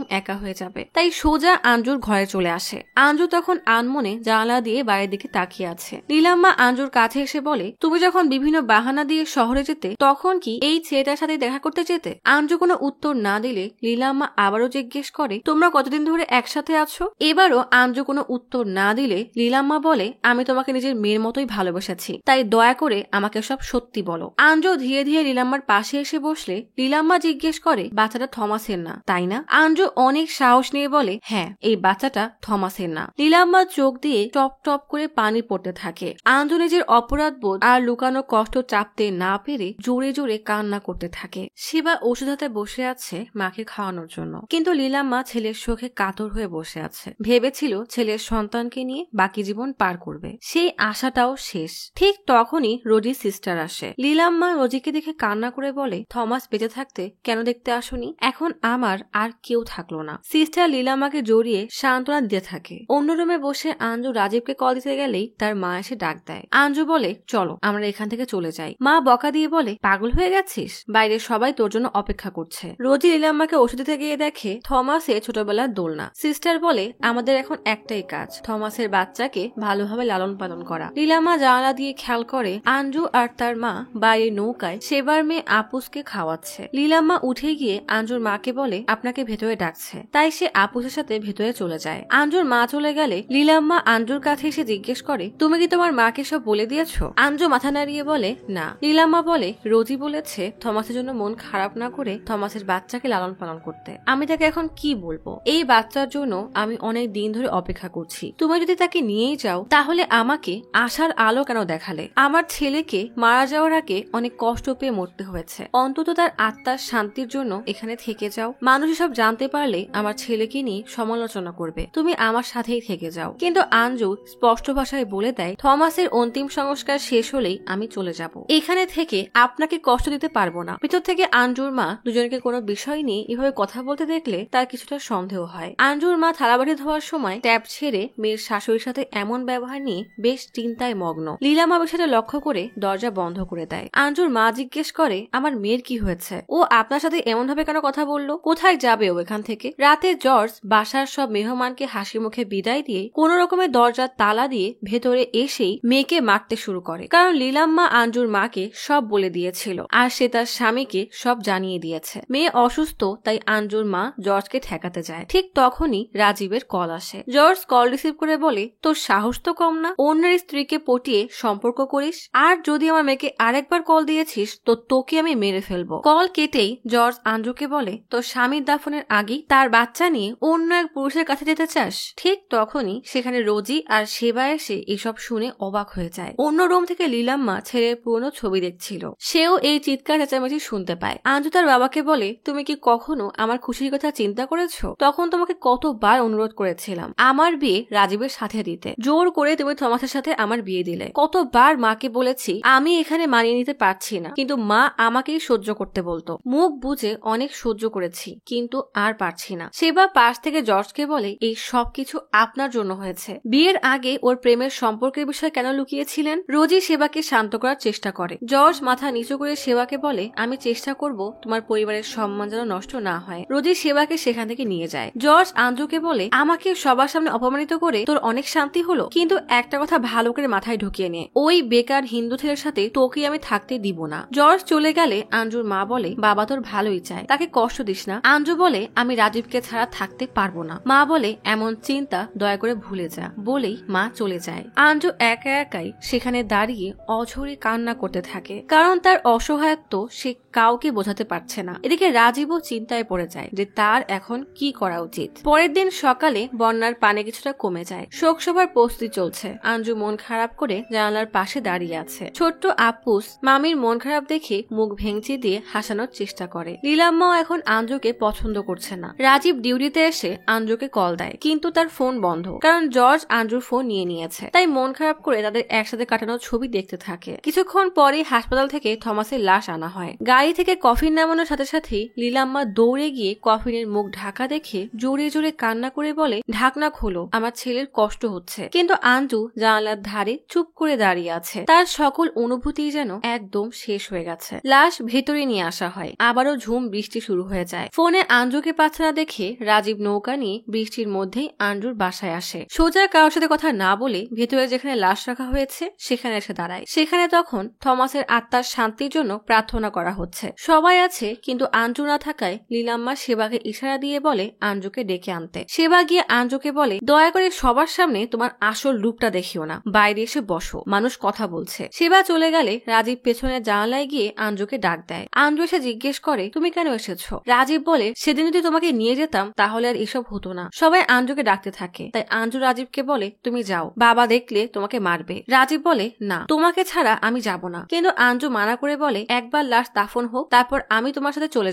একা হয়ে যাবে। তাই সোজা আঞ্জুর ঘরে চলে আসে। আঞ্জু তখন আনমনে জানালা দিয়ে বাইরের দিকে তাকিয়ে আছে। লীলাম্মা আঞ্জুর কাছে এসে বলে, তুমি যখন বিভিন্ন বাহানা দিয়ে শহরে যেতে তখন কি এই ছেলেটার সাথে দেখা করতে যেতে? আঞ্জু কোনো উত্তর না দিলে লীলাম্মা আবারও জিজ্ঞেস করে, তোমরা কতদিন ধরে একসাথে আছো? এবারও আঞ্জু কোনো উত্তর না দিলে লীলাম্মা বলে, আমি তোমাকে নিজের মেয়ের মতোই ভালোবেসেছি, তাই দয়া করে আমাকে সব সত্যি বলো। আঞ্জু ধীরে ধীরে লীলাম্মার পাশে এসে বসলে লীলাম্মা জিজ্ঞেস করে, বাচ্চাটা থমাসের না তাই না? আঞ্জু অনেক সাহস নিয়ে বলে, হ্যাঁ, এই বাচ্চাটা থমাসের না। লীলাম্মার চোখ দিয়ে টপ টপ করে পানি পড়তে থাকে। আঞ্জু নিজের অপরাধ বোধ আর লুকানো কষ্ট চাপতে না পেরে জোরে জোরে কান্না করতে থাকে। শিবা ওষুধ হাতে বসে আছে মাকে খাওয়ানোর জন্য, কিন্তু লীলাম্মা ছেলের শোকে কাতর হয়ে বসে আছে। ভেবেছিল ছেলের সন্তানকে নিয়ে বাকি জীবন পার করবে, সেই আশাটাও শেষ। ঠিক তখনই রোজির সিস্টার আসে। লীলাম্মা রোজিকে দেখে কান্না করে বলে, থমাস বেঁচে থাকতে কেন দেখতে আসোনি? এখন আমার আর কেউ থাকলো না। সিস্টার লীলাম্মাকে জড়িয়ে সান্ত্বনা দিতে থাকে। অন্য রুমে বসে আঞ্জু রাজীবকে কল দিতে গেলেই তার মা এসে ডাক দেয়। আঞ্জু বলে, চলো আমরা এখান থেকে চলে যাই। মা বকা দিয়ে বলে, পাগল হয়ে গেছিস? বাইরে সবাই তোর জন্য অপেক্ষা করছে। রোজি লীলাম্মাকে ওষুধ দিতে গিয়ে দেখে থমাসের ছোটবেলার দোলনা। সিস্টার বলে, আমাদের এখন একটাই কাজ, থমাসের বাচ্চাকে ভালোভাবে লালন পালন করা। লীলাম্মা জানালা দিয়ে খেয়াল করে আঞ্জু আর তার মা বাইরে নৌকায় সেবার মেয়ে আপুসকে খাওয়াচ্ছে। লীলাম্মা উঠে গিয়ে আঞ্জুর মাকে বলে, আপনাকে ভেতরে ডাকছে। তাই সে আপুসের সাথে ভেতরে চলে যায়। আঞ্জুর মা চলে গেলে লীলাম্মা আঞ্জুর কাছে এসে জিজ্ঞেস করে, তুমি কি তোমার মাকে সব বলে দিয়েছো? আঞ্জু মাথা নাড়িয়ে বলে, না। লীলাম্মা বলে, রোজি বলেছে থমাসের জন্য মন খারাপ না করে থমাসের বাচ্চাকে লালন পালন করতে। আমি তাকে এখন কি বলবো? এই বাচ্চার জন্য আমি অনেক দিন ধরে অপেক্ষা করছি। তুমি যদি তাকে নিয়েই যাও তাহলে আমাকে আশার আলো কেন দেখালে? আমার ছেলেকে মারা যাওয়ার আগে অনেক কষ্ট পেয়ে মরতে হয়েছে, অন্তত তার আত্মার শান্তির জন্য এখানে থেকে যাও। মানুষ সব জানতে পারলে আমার ছেলেকে নিয়ে সমালোচনা করবে, তুমি আমার সাথেই থেকে যাও। কিন্তু আঞ্জু স্পষ্ট ভাষায় বলে দেয়, থমাসের অন্তিম সংস্কার শেষ হলেই আমি চলে যাব। এখানে থেকে আপনাকে কষ্ট দিতে পারবো না। ভিতর থেকে আঞ্জুর মা দুজনকে কোনো বিষয় নিয়ে এভাবে কথা বলতে দেখলে তার কিছুটা সন্দেহ হয়। আঞ্জুর মা থালাবাটি ধোয়ার সময় ট্যাপ ছেড়ে মেয়ের শাশুড়ির সাথে এমন ব্যবহার নিয়ে বেশ চিন্তায় মগ্ন। লীলামা বিষয়টা লক্ষ্য করে দরজা বন্ধ করে দেয়। আঞ্জুর মা জিজ্ঞেস করে, আমার মেয়ের কি হয়েছে? ও আপনার সাথে এমন ভাবে কেন কথা বললো? কোথায় যাবে ও এখান থেকে? রাতে জর্জ বাসার সব মেহমানকে হাসি মুখে বিদায় দিয়ে কোন রকমের দরজার তালা দিয়ে ভেতরে এসেই মেয়েকে মারতে শুরু করে, কারণ লীলাম্মা আঞ্জুর মাকে সব বলে দিয়েছিল আর সে তার স্বামীকে সব জানিয়ে দিয়েছে। মেয়ে অসুস্থ, তাই আঞ্জুর মা জর্জকে ঠেকাতে যায়। ঠিক তখনই রাজীবের কল আসে। জর্জ কল রিসিভ করে বলে, তোর সাহস তো কম না, অন্যের স্ত্রীকে পটিয়ে সম্পর্ক করিস, আর যদি আমার মেয়েকে আরেকবার কল দিয়েছিস তো তোকে আমি মেরে ফেলবো। কল কেটেই জর্জ আঞ্জুকে বলে, তোর স্বামীর দাফনের আগেই তার বাচ্চা নিয়ে অন্য এক পুরুষের কাছে যেতে চাস? ঠিক তখনই সেখানে রোজি আর সেবা এসে এসব শুনে অবাক হয়ে যায়। অন্য রুম থেকে লীলাম্মা ছেলের পুরনো ছবি দেখছিল, সেও এই চিৎকার চেঁচামেচি শুনতে পায়। আঞ্জু তার বাবাকে বলে, তুমি কি কখনো আমার খুশির কথা চিন্তা করেছো? তখন তোমাকে কতবার অনুরোধ করেছিলাম আমার বিয়ে রাজীবের সাথে দিতে, জোর করে তুমি থমাসের সাথে আমার বিয়ে দিলে। কতবার মাকে বলেছি আমি এখানে মানিয়ে নিতে পারছি না, কিন্তু মা আমাকেই সহ্য করতে বলতো। মুখ বুঝে অনেক সহ্য করেছি, কিন্তু আর পারছি না। সেবা পাশ থেকে জর্জকে বলে, এই সবকিছু আপনার জন্য হয়েছে। বিয়ের আগে ওর প্রেমের সম্পর্কের বিষয় কেন লুকিয়েছিলেন? রোজি সেবাকে শান্ত করার চেষ্টা করে। জর্জ মাথা নিচু করে সেবাকে বলে, আমি চেষ্টা করব তোমার পরিবারের সম্মান যেন নষ্ট না হয়। রোজি সেবাকে সেখান থেকে নিয়ে যায়। জর্জ আঞ্জুকে বলে, আমাকে সবার সামনে অপমানিত করে তোর অনেক শান্তি হলো, কিন্তু একটা কথা ভালো করে মাথায় ঢুকিয়ে নে, ওই বেকার হিন্দু ছেলের সাথে তোকে আমি থাকতে দিব না। জর্জ জর্জ চলে গেলে আঞ্জুর মা বলে বাবা তোর ভালোই চায়, তাকে কষ্ট দিস না। আঞ্জু বলে আমি রাজীবকে ছাড়া থাকতে পারবো না। মা বলে এমন চিন্তা দয়া করে ভুলে যা, বলেই মা চলে যায়। আঞ্জু একা একাই সেখানে দাঁড়িয়ে অঝরে কান্না করতে থাকে, কারণ তার অসহায়ত্ব সে কাউকে বোঝাতে পারছে না। এদিকে রাজীবও চিন্তায় পড়ে যায় যে তার এখন কি করা উচিত। পরের দিন সকালে বন্যার পানি কিছুটা কমে যায়, শোকসভার প্রস্তুতি চলছে। আঞ্জু মন খারাপ করে জানালার পাশে দাঁড়িয়ে আছে। ছোট্ট আপুস মামির মন খারাপ দেখে মুখ ভেঙচি দিয়ে হাসানোর চেষ্টা করে। লীলাম্মাও এখন আঞ্জুকে পছন্দ করছে না। রাজীব ডিউটিতে এসে আঞ্জুকে কল দেয়, কিন্তু তার ফোন বন্ধ, কারণ জর্জ আঞ্জুর ফোন নিয়ে নিয়েছে। তাই মন খারাপ করে তাদের একসাথে কাটানোর ছবি দেখতে থাকে। কিছুক্ষণ পরে হাসপাতাল থেকে থমাসের লাশ আনা হয়। গাড়ি থেকে কফিন নামানোর সাথে সাথে লীলাম্মা দৌড়ে গিয়ে কফিনের মুখ ঢাকা দেখে জোরে জোরে কান্না করে বলে ঢাকনা খোলো, আমার ছেলের কষ্ট হচ্ছে। কিন্তু আঞ্জু জানালার ধারে চুপ করে দাঁড়িয়ে আছে। তার সকল অনুভূতি যেন একদম শেষ হয়ে গেছে। লাশ ভেতরে নিয়ে আসা হয়। আবারও ঝুম বৃষ্টি শুরু হয়ে যায়। ফোনে আঞ্জুকে পাচ্ছে না দেখে রাজীব নৌকা নিয়ে বৃষ্টির মধ্যেই আঞ্জুর বাসায় আসে। সোজা কারোর সাথে কথা না বলে ভেতরে যেখানে লাশ রাখা হয়েছে সেখানে এসে দাঁড়ায়। সেখানে তখন থমাসের আত্মার শান্তির জন্য প্রার্থনা করা হচ্ছে। সবাই আছে, কিন্তু আঞ্জু না থাকায় লীলাম্মা সেবাকে ইশারা দিয়ে বলে আঞ্জুকে ডেকে আনতে। সেবা গিয়ে আঞ্জুকে বলে দয়া করে সবার সামনে তোমার আসল রূপটা দেখিও না, বাইরে এসে বসো, মানুষ কথা বলছে। সেবা চলে গেলে রাজীব পেছনে জানালায় গিয়ে আঞ্জুকে ডাক দেয়। আঞ্জু এসে জিজ্ঞেস করে তুমি কেন এসেছো? রাজীব বলে সেদিন যদি তোমাকে নিয়ে যেতাম তাহলে আর এসব হতো না। সবাই আঞ্জুকে ডাকতে থাকে, তাই আঞ্জু রাজীবকে বলে তুমি যাও, বাবা দেখলে তোমাকে মারবে। রাজীব বলে না, তোমাকে ছাড়া আমি যাব না। কিন্তু আঞ্জু মানা করে বলে একবার লাশ দাফন হোক, তারপর আমি তোমার সাথে চলে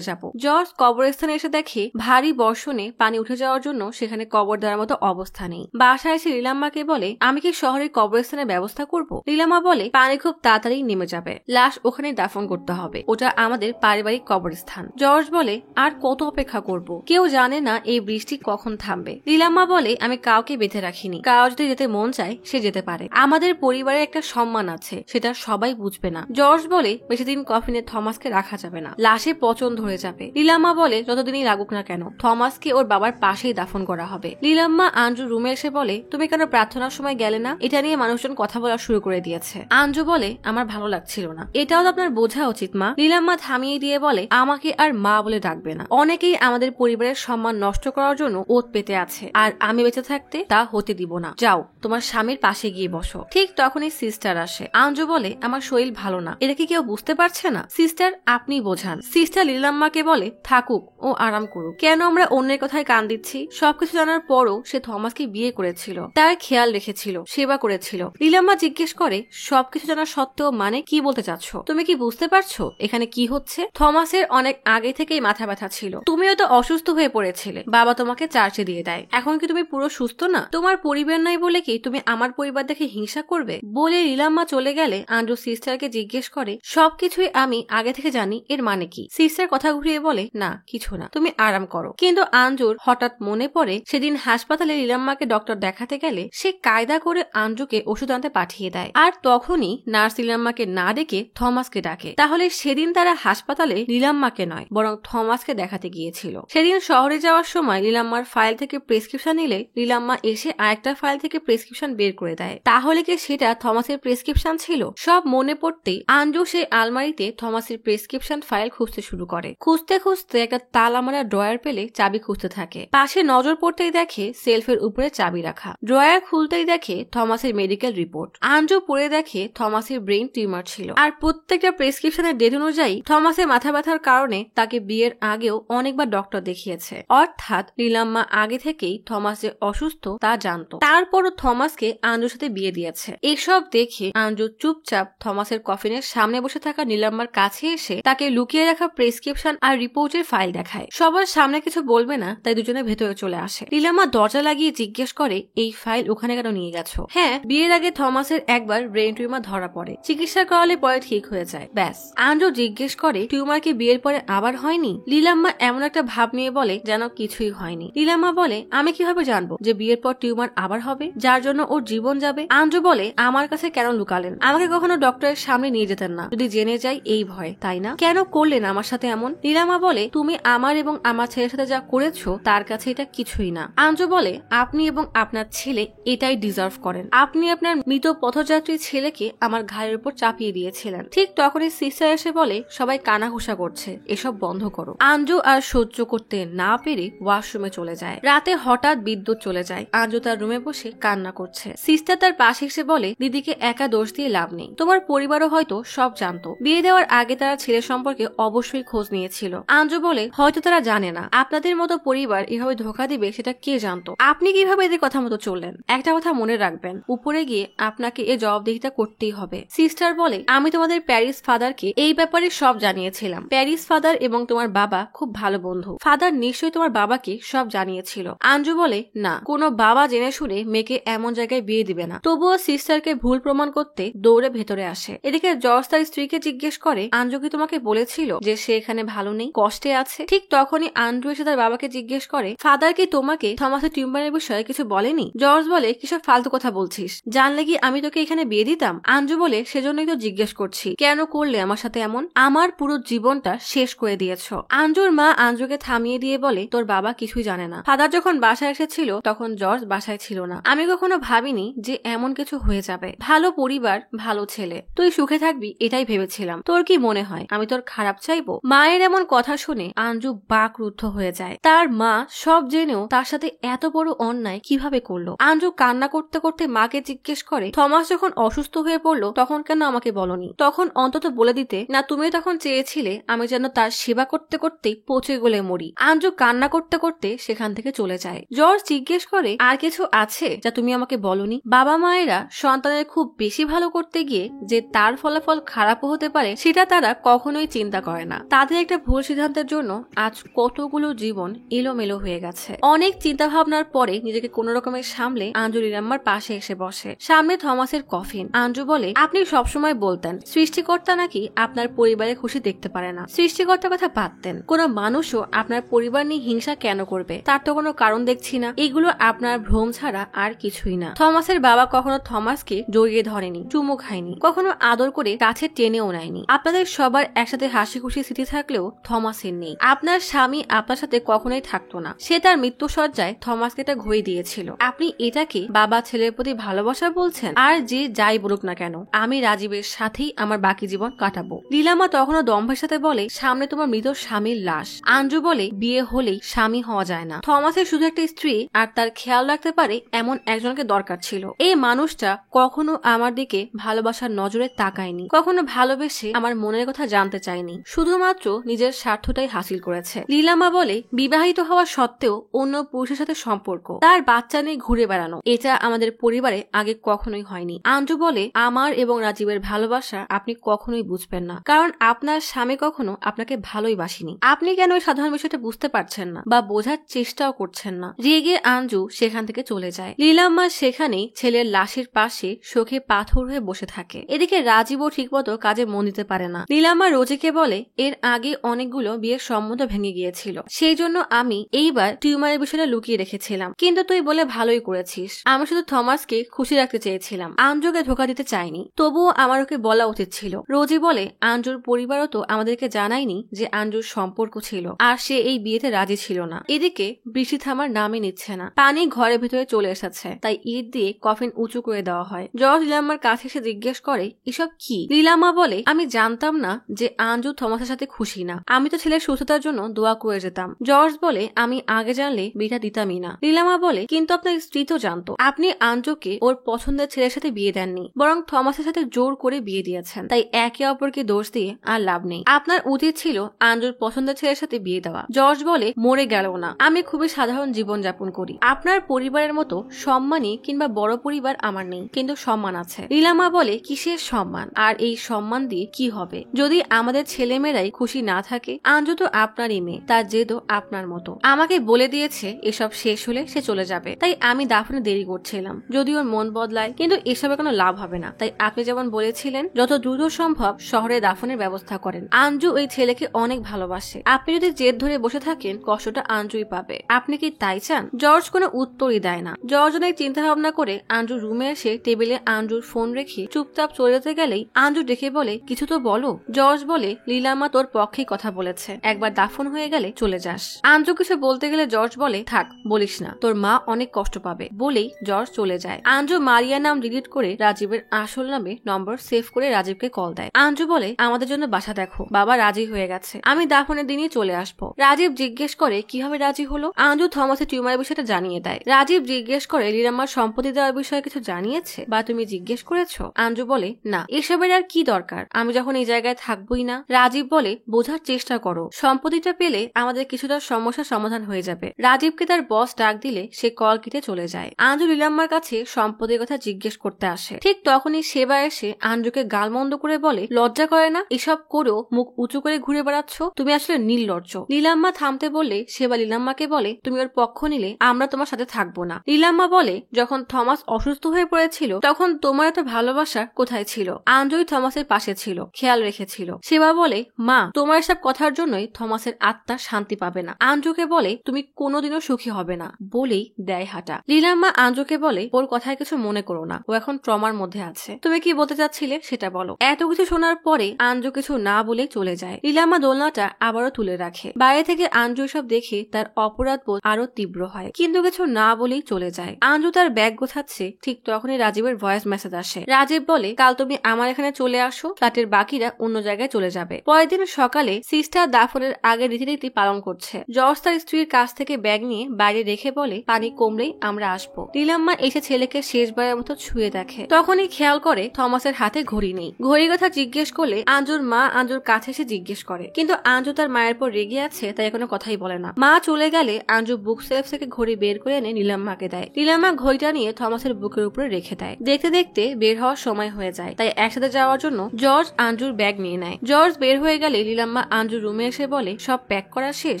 যাব। জর্জ কবরস্থানে এসে দেখে ভারী বর্ষণে পানি উঠে যাওয়ার জন্য সেখানে কবর দেওয়ার মতো অবস্থা নেই। বাসায় এসে লীলাম্মাকে বলে আমি কি শহরের কবরস্থানের ব্যবস্থা করব? লীলাম্মা বলে পানি খুব তাড়াতাড়ি নেমে যাবে, লাশ ওখানে দাফন করতে হবে, ওটা আমাদের পারিবারিক কবরস্থান। জর্জ বলে আর কত অপেক্ষা করব? কেউ জানে না এই বৃষ্টি কখন থামবে। লীলাম্মা বলে আমি কাউকে বেঁধে রাখিনি, কারো যদি যেতে মন চায় সে যেতে পারে। আমাদের পরিবারের একটা সম্মান আছে, সেটা সবাই বুঝবে না। জর্জ বলে বেশি দিন কফিনে থমাসকে রাখা যাবে না, লাশে পচন ধরে যাবে। লীলাম্মা বলে যতদিনই লাগুক না কেন থমাসকে ওর বাবার পাশেই দাফন করা হবে। লীলাম্মা আঞ্জু রুমে এসে বলে তুমি কেন প্রার্থনার সময় গেলে না? এটা নিয়ে মানুষজন কথা বলা শুরু করে দিয়েছে। আঞ্জু বলে আমার ভালো লাগছিল না। এটাও তো আপনার বোঝা উচিত মা। লীলাম্মা থামিয়ে দিয়ে বলে আমাকে আর মা বলে ডাকবে না। অনেকেই আমাদের পরিবারের সম্মান নষ্ট করার জন্য ওত পেতে আছে, আর আমি বেঁচে থাকতে তা হতে দিব না। যাও তোমার স্বামীর পাশে গিয়ে বসো। ঠিক তখনই সিস্টার আসে। আঞ্জু বলে আমার শরীর ভালো না, এটা কি কেউ বুঝতে পারছে না? সিস্টার আপনি বোঝান। সিস্টার লীলাম্মাকে বলে থাকুক, ও আরাম করুক। কেন আমরা অন্যের কথায় কান দিচ্ছি? সবকিছু জানার পরও সে থমাসকে বিয়ে করেছিল, তার খেয়াল রেখেছিল, সেবা করেছিল। লীলাম্মা জিজ্ঞেস করে সবকিছু জানা সত্ত্বেও মানে কি বলতে চাচ্ছ? তুমি কি বুঝতে পারছো এখানে কি হচ্ছে? থমাসের অনেক আগে থেকেই মাথা ব্যথা ছিল, তুমিও তো অসুস্থ হয়ে পড়েছিলে, বাবা তোমাকে চার্চে দিয়ে দেয়। এখন কি তুমি পুরো সুস্থ না? তোমার পরিবার নাই বলে কি তুমি আমার পরিবার দেখে হিংসা করবে? বলে লীলাম্মা চলে গেলে আঞ্জু সিস্টারকে জিজ্ঞেস করে সবকিছুই আমি আগে থেকে জানি, এর মানে কি? সিস্টার কথা ঘুরিয়ে বলে না কিছু না, তুমি আরাম করো। কিন্তু আঞ্জুর হঠাৎ মনে পড়ে সেদিন হাসপাতালে লীলাম্মাকে ডক্টর দেখাতে গেলে সে কায়দা করে আঞ্জুকে ওষুধ আনতে পাঠিয়ে দেয়, আর তখনই নার্স লীলাম্মাকে না ডেকে থমাসকে ডাকে। তাহলে সেদিন তারা হাসপাতালে লীলাম্মাকে নয় বরং থমাসকে দেখাতে গিয়েছিল। সেদিন শহরে যাওয়ার সময় লীলাম্মার ফাইল থেকে প্রেসক্রিপশন নিলে লীলাম্মা এসে আরেকটা ফাইল থেকে প্রেসক্রিপশন বের করে দেয়। তাহলে কি সেটা থমাসের প্রেসক্রিপশন ছিল? সব মনে পড়তেই আঞ্জু সেই আলমারিতে থমাসের প্রেসক্রিপশন ফাইল খুঁজতে শুরু করে। খুঁজতে খুঁজতে একটা তালা মারা ড্রয়ার পেলে চাবি খুঁজতে থাকে। পাশে নজর পড়তেই দেখে সেলফের উপরে চাবি রাখা। ড্রয়ার খুলতেই দেখে থমাসের মেডিকেল রিপোর্ট। আঞ্জু পড়ে দেখে থমাসের ব্রেইন টিউমার ছিল, আর প্রত্যেকটা প্রেসক্রিপশনের ডেট অনুযায়ী থমাসের মাথা ব্যথার কারণে তাকে বিয়ের আগেও অনেকবার ডক্টর দেখিয়েছে। অর্থাৎ লীলাম্মা আগে থেকেই থমাস যে অসুস্থ তা জানতো। তারপরও থমাসকে আঞ্জুর সাথে বিয়ে দিয়েছে। এসব দেখে আঞ্জু চুপচাপ থমাসের কফিনের সামনে বসে থাকা নীলাম্মার কাছে এসে তাকে লুকিয়ে রাখা প্রেসক্রিপশন আর রিপোর্টের ফাইল দেখায়। সবার সামনে কিছু বলবে না, তাই দুজনে ভেতরে চলে আসে। লীলাম্মা দরজা লাগিয়ে জিজ্ঞেস করে এই ফাইল ওখানে কেন নিয়ে গেছো? হ্যাঁ, বিয়ের আগে থমাসের একবার ব্রেন টিউমার ধরা পড়ে, চিকিৎসা করালে পরে ঠিক হয়ে যায়, ব্যাস। আঞ্জু জিজ্ঞেস করে টিউমার কি বিয়ের পরে আবার হয়নি? লীলাম্মা এমন একটা ভাব নিয়ে বলে যেন কিছুই হয়নি। লীলাম্মা বলে আমি কিভাবে জানবো যে বিয়ের পর টিউমার আবার হবে, যার জন্য ওর জীবন যাবে? আঞ্জু বলে আমার কাছে কেন লুকালেন? আমাকে কখনো ডক্টরের সামনে নিয়ে যেতেন না, যদি জেনে যাই এই ভয়, তাই না? কেন করলেন আমার সাথে এমন? লীলাম্মা বলে তুমি আমার এবং আমার ছেলের সাথে যা করেছো তার কাছে এটা কিছুই না। আঞ্জু বলে আপনি এবং আপনার ছেলে এটাই ডিজার্ভ করেন। আপনি আপনার মৃত পথযাত্রী ছেলেকে আমার ঘাড়ের উপর চাপিয়ে দিয়েছিলেন। ঠিক তখনই সিস্টার এসে বলে সবাই কানাঘুষা করছে, এসব বন্ধ করো। আঞ্জু আর সহ্য করতে না পেরে ওয়াশরুমে চলে যায়। রাতে হঠাৎ বিদ্যুৎ চলে যায়। আঞ্জু তার রুমে বসে কান্না করছে। সিস্টার তার পাশে এসে বলে দিদিকে একা দোষ দিয়ে লাভ নেই, তোমার পরিবারও হয়তো সব জানতো। বিয়ে দেওয়ার আগে তারা ছেলে সম্পর্কে অবশ্যই খোঁজ নিয়েছিল। আঞ্জু বলে হয়তো তারা জানে না আপনাদের মতো পরিবার এভাবে ধোকা দিবে সেটা কে জানতো। আপনি কিভাবে এদের কথা মতো চললেন? একটা কথা মনে রাখবেন, উপরে গিয়ে আপনাকে এ জবাবদিহিতা করতেই হবে। সিস্টার বলে আমি তোমাদের প্যারিস ফাদারকে এই ব্যাপারে সব জানিয়েছিলাম। প্যারিস ফাদার এবং তোমার বাবা খুব ভালো বন্ধু। ফাদার নিশ্চয়ই তোমার বাবাকে সব জানিয়েছিল। আঞ্জু বলে না, কোনো বাবা জেনে শুনে মেয়েকে এমন জায়গায় বিয়ে দিবে না। তবুও সিস্টারকে ভুল প্রমাণ করতে দৌড়ে ভেতরে আসে। এদিকে জর্জ তার স্ত্রীকে জিজ্ঞেস করে আঞ্জু কি তোমাকে বলেছিল যে সে এখানে ভালো নেই, কষ্টে আছে? ঠিক তখনই আঞ্জু এসে তার বাবাকে জিজ্ঞেস করে ফাদার কি তোমাকে থমাসের টিউমারের বিষয়ে কিছু বলেনি? জর্জ বলে কিসব ফালতু কথা বলছিস, জানলে কি আমি তোকে এখানে বিয়ে দিতাম? আঞ্জু বলে সেজন্যই তো জিজ্ঞেস করছি, কেন করলে আমার সাথে এমন? আমার পুরো জীবনটা শেষ করে দিয়েছ। আঞ্জুর মা আঞ্জুকে থামিয়ে দিয়ে বলে তোর বাবা কিছুই জানে না। ফাদার যখন বাসায় এসেছিল তখন জর্জ বাসায় ছিল না। আমি কখনো ভাবিনি যে এমন কিছু হয়ে যাবে। ভালো পরিবার, ভালো ছেলে, তুই সুখে থাকবি এটাই ভেবেছিলাম। তোর কি মনে হয় আমি তোর খারাপ চাইবো? মায়ের এমন কথা শুনে আঞ্জু বাকরুদ্ধ হয়ে যায়। তার মা সব জেনেও তার সাথে এত বড় অন্যায় কিভাবে করলো? আঞ্জু কান্না করতে করতে মাকে জিজ্ঞেস করে থমাস যখন অসুস্থ হয়ে পড়লো তখন কেন আমাকে বলনি? তখন অন্তত বলে দিতে না, তুমি তখন চেয়েছিলে আমি যেন তার সেবা করতে করতেই পচে গলে মরি। আঞ্জু কান্না করতে করতে সেখান থেকে চলে যায়। জর্জ জিজ্ঞেস করে আর কিছু আছে যা তুমি আমাকে বলনি? বাবা মায়েরা সন্তানের খুব বেশি ভালো করতে গিয়ে যে তার ফলাফল খারাপও হতে পারে সেটা তারা কখনোই চিন্তা করে না। তাদের একটা ভুল সিদ্ধান্তের জন্য আজ কতগুলো জীবন এলোমেলো হয়ে গেছে। অনেক চিন্তা ভাবনার পরে নিজেকে কোন রকমের সামলে আঞ্জু রিরাম্মার পাশে এসে বসে। সামনে থমাসের কফিন। আঞ্জু বলে আপনি সবসময় বলতেন সৃষ্টিকর্তা নাকি আপনার পরিবারের খুশি দেখতে পারে না। সৃষ্টিকর্তার কথা বাদতেন, কোন মানুষও আপনার পরিবার নিয়ে হিংসা কেন করবে তার তো কোনো কারণ দেখছি না। এগুলো আপনার ভ্রম ছাড়া আর কিছুই না। থমাসের বাবা কখনো থমাসকে জড়িয়ে ধরেনি, চুমু খায়নি, কখনো আদর করে কাছে টেনেও নেয়নি। আপনাদের সবার একসাথে হাসি খুশি স্মৃতি থাকলেও থমাসের নেই। আপনার স্বামী আপনার সাথে কখনোই থাকতো না। সে তার মৃত্যুসজ্জায় থমাসকে এটা ঘুরে দিয়েছিল। আপনি এটাকে বাবা ছেলের প্রতি ভালোবাসা বলছেন? আর যে যাই বলুক না কেন আমি রাজীবের সাথেই আমার বাকি জীবন কাটাবো। লীলামা তখনও দম্ভের সাথে বলে সামনে তোমার মৃত স্বামীর লাশ। আঞ্জু বলে বিয়ে হলেই স্বামী হওয়া যায় না। থমাসের শুধু একটা স্ত্রী আর তার খেয়াল রাখতে পারে এমন একজনকে দরকার ছিল। এই মানুষটা কখনো আমার দিকে ভালোবাসার নজরে তাকায়নি, কখনো ভালোবেসে আমার মনের কথা জানতে চায়নি, শুধুমাত্র নিজের স্বার্থটাই হাসিল করেছে। লীলামা বলে বিবাহিত হওয়া সত্ত্বেও অন্য পুরুষের সাথে সম্পর্ক, তার বাচ্চা নিয়ে ঘুরে বেড়ানো, এটা আমাদের পরিবারে আগে কখনোই হয়নি। আঞ্জু বলে আমার এবং রাজীবের ভালোবাসা আপনি কখনোই বুঝবেন না, কারণ আপনার স্বামী কখনো আপনাকে ভালোই বাসেনি। আপনি কেন ওই সাধারণ বিষয়টা বুঝতে পারছেন না বা বোঝার চেষ্টাও করছেন না? রেগে আঞ্জু সেখান থেকে চলে যায়। লীলাম্মা সেখানেই ছেলের লাশের পাশে শোকে পাথর হয়ে বসে থাকে। এদিকে রাজীবও ঠিকমতো কাজে মন দিতে পারে না। লীলাম্মা রোজিকে বলে এর আগে অনেকগুলো বিয়ের সম্মত ভেঙে গিয়েছিল, সেই জন্য আমি এইবার টিউমারের বিষয়টা লুকিয়ে রেখেছিলাম, কিন্তু তুই বলে ভালোই করেছিস। আমি শুধু থমাসকে খুশি রাখতে চেয়েছিলাম, আঞ্জুকে ধোকা দিতে চাইনি। তবুও আমার ওকে বলা উচিত ছিল। রোজি বলে আঞ্জুর পরিবারও তো আমাদেরকে জানায়নি যে আঞ্জুর সম্পর্ক ছিল আর সে এই বিয়েতে রাজি ছিল না। এদিকে বৃষ্টি থামার নামই নিচ্ছে না। পানি ঘরের ভিতরে চলে এসেছে, তাই ইট দিয়ে কফিন উঁচু করে দেওয়া হয়। জর্জ লীলাম্মার কাছে এসে জিজ্ঞেস করে এসব কি? লীলাম্মা বলে আমি জানতাম না যে আঞ্জু থমাসের সাথে খুশি না। আমি তো ছেলের সুস্থতার জন্য দোয়া করে যেতাম। জর্জ বলে আমি আগে জানলে বিয়েটা দিতামই না। লীলাম্মা বলে কিন্তু আপনার স্ত্রী তো জানতো। আপনি আঞ্জুকে ওর পছন্দের ছেলের সাথে বিয়ে দেননি, বরং থমাসের সাথে জোর করে বিয়ে দিয়েছেন। তাই একে অপরকে দোষ দিয়ে আর লাভ নেই। আপনার উচিত ছিল আঞ্জুর পছন্দের ছেলের সাথে বিয়ে দেওয়া। জর্জ বলে মরে গেল না, আমি খুবই সাধারণ জীবন যাপন করি। আপনার পরিবারের মতো সম্মানী কিংবা বড় পরিবার আমার নেই, কিন্তু সম্মান আছে। লীলাম্মা বলে কিসের সম্মান? আর এই সম্মান দিয়ে কি হবে যদি আমাদের ছেলেমেয়েরাই খুশি না থাকে? আঞ্জু তো আপনারই মেয়ে, তার জেদও আপনার মতো। আমাকে বলে দিয়েছে এসব শেষ হলে সে চলে যাবে, তাই আমি দাফনে দেরি করছিলাম। যদি ওর মন বদলায়, কিন্তু এসবে কোনো লাভ হবে না। তাই আপনি যেমন বলেছিলেন যত দ্রুত সম্ভব শহরে দাফনের ব্যবস্থা করেন। আঞ্জু ওই ছেলেকে অনেক ভালোবাসে। আপনি যদি জেদ ধরে বসে থাকেন কষ্টটা আঞ্জুই পাবে। আপনি কি তাই চান? জর্জ কোনো উত্তরই দেয় না। জর্জ অনেক চিন্তা ভাবনা করে আঞ্জুর রুমে এসে টেবিলে আঞ্জুর ফোন রেখে চুপচাপ চলে যেতে গেলেই আঞ্জু ডেকে বলে কিছু তো বলো। জর্জ বলে লীলাম্মা তোর পক্ষেই কথা বলেছে, একবার দাফন হয়ে গেলে চলে যাস। আঞ্জু কিছু বলতে গেলে জর্জ বলে থাক বলিস না, তোর মা অনেক কষ্ট পাবে। বলেই জর্জ চলে যায়। আঞ্জু মারিয়া নাম ডিলিট করে রাজীবের আসল নামে নম্বর সেভ করে রাজীবকে কল দেয়। আঞ্জু বলে আমাদের জন্য বাসা দেখো, বাবা রাজি হয়ে গেছে, আমি দাফনের দিনই চলে আসবো। রাজীব জিজ্ঞেস করে কিভাবে রাজি হলো। আঞ্জু থমাসের টিউমারের বিষয়টা জানিয়ে দেয়। রাজীব জিজ্ঞেস করে লীলাম্মার সম্পত্তি দেওয়ার বিষয়ে কিছু জানিয়েছে বা তুমি জিজ্ঞেস করেছো। আঞ্জু বলে না, এসবের আর কি দরকার, আমি যখন এই জায়গায় থাকবোই না। রাজীব বলে বোঝার চেষ্টা করো, সম্পত্তিটা পেলে আমাদের কিছুটা সমস্যার সমাধান হয়ে যাবে। রাজীবকে তার বস ডাক দিলে সে কল কেটে চলে যায়। আঞ্জু লীলাম্মার কাছে সম্পত্তির কথা জিজ্ঞেস করতে আসে। ঠিক তখনই সেবা এসে আঞ্জুকে গালমন্দ করে বলে লজ্জা করে না, এসব করেও মুখ উঁচু করে ঘুরে বেড়াচ্ছ, তুমি আসলে নির্লজ্জ। লীলাম্মা থামতে বললে সেবা লীলাম্মাকে বলে তুমি ওর পক্ষ নিলে আমরা তোমার সাথে থাকবো না। লীলাম্মা বলে যখন থমাস অসুস্থ হয়ে পড়েছিল তখন তোমার এত ভালোবাসা কোথায় ছিল? আঞ্জুই থমাসের পাশে ছিল, খেয়াল রেখেছিল। সেবা বলে মা, তোমার এসব কথার জন্যই থমাসের আত্মা শান্তি পাবে না। আঞ্জুকে বলে তুমি কোনোদিনও সুখী হবে না, বলেই দেয় হাঁটা। লীলাম্মা আঞ্জুকে বলে ওর কথায় কিছু মনে করো না, ও এখন ট্রমার মধ্যে আছে, তুমি কি বলতে চাচ্ছিলে সেটা বলো। এত কিছু শোনার পরে আঞ্জু কিছু না বলে চলে যায়। লীলাম্মা দোলনাটা আবারও তুলে রাখে। বাইরে থেকে আঞ্জু সব দেখে তার অপরাধ বোধ আরো তীব্র হয়, কিন্তু কিছু না বলেই চলে যায়। আঞ্জু তার ব্যাগ গোছাচ্ছে, ঠিক তখনই রাজীবের ভয়েস মেসেজ আসে। রাজীব বলে কাল তুমি আমার এখানে চলে আসো, ফ্ল্যাটের বাকিরা অন্য জায়গায় চলে যাবে। পরের দিন সকালে সিস্টার দাফনের আগে রীতিনীতি পালন করছে। জর্জ তার স্ত্রীর কাছ থেকে ব্যাগ নিয়ে বাইরে রেখে বলে পানি কমলেই আমরা আসবো। লীলাম্মা এসে ছেলেকে শেষবারের মতো ছুঁয়ে দেখে, তখনই খেয়াল করে থমাসের হাতে ঘড়ি নেই। ঘড়ির কথা জিজ্ঞেস করলে আঞ্জুর মা আঞ্জুর কাছে এসে জিজ্ঞেস করে, কিন্তু আঞ্জু তার মায়ের পর রেগে আছে, তাই কোনো কথাই বলে না। মা চলে গেলে আঞ্জু বুক সেলফ থেকে ঘড়ি বের করে এনে নীলাম্মাকে দেয়। নীলাম্মা ঘড়িটা নিয়ে থমাসের বুকের উপরে রেখে দেয়। দেখতে দেখতে বের হওয়ার সময় হয়ে যায়, তাই একসাথে যাওয়ার জন্য জর্জ আঞ্জুর ব্যাগ নিয়ে নেয়। জর্জ বের হয়ে গেলে লীলাম্মা আঞ্জুর রুমে এসে বলে সব প্যাক করা শেষ,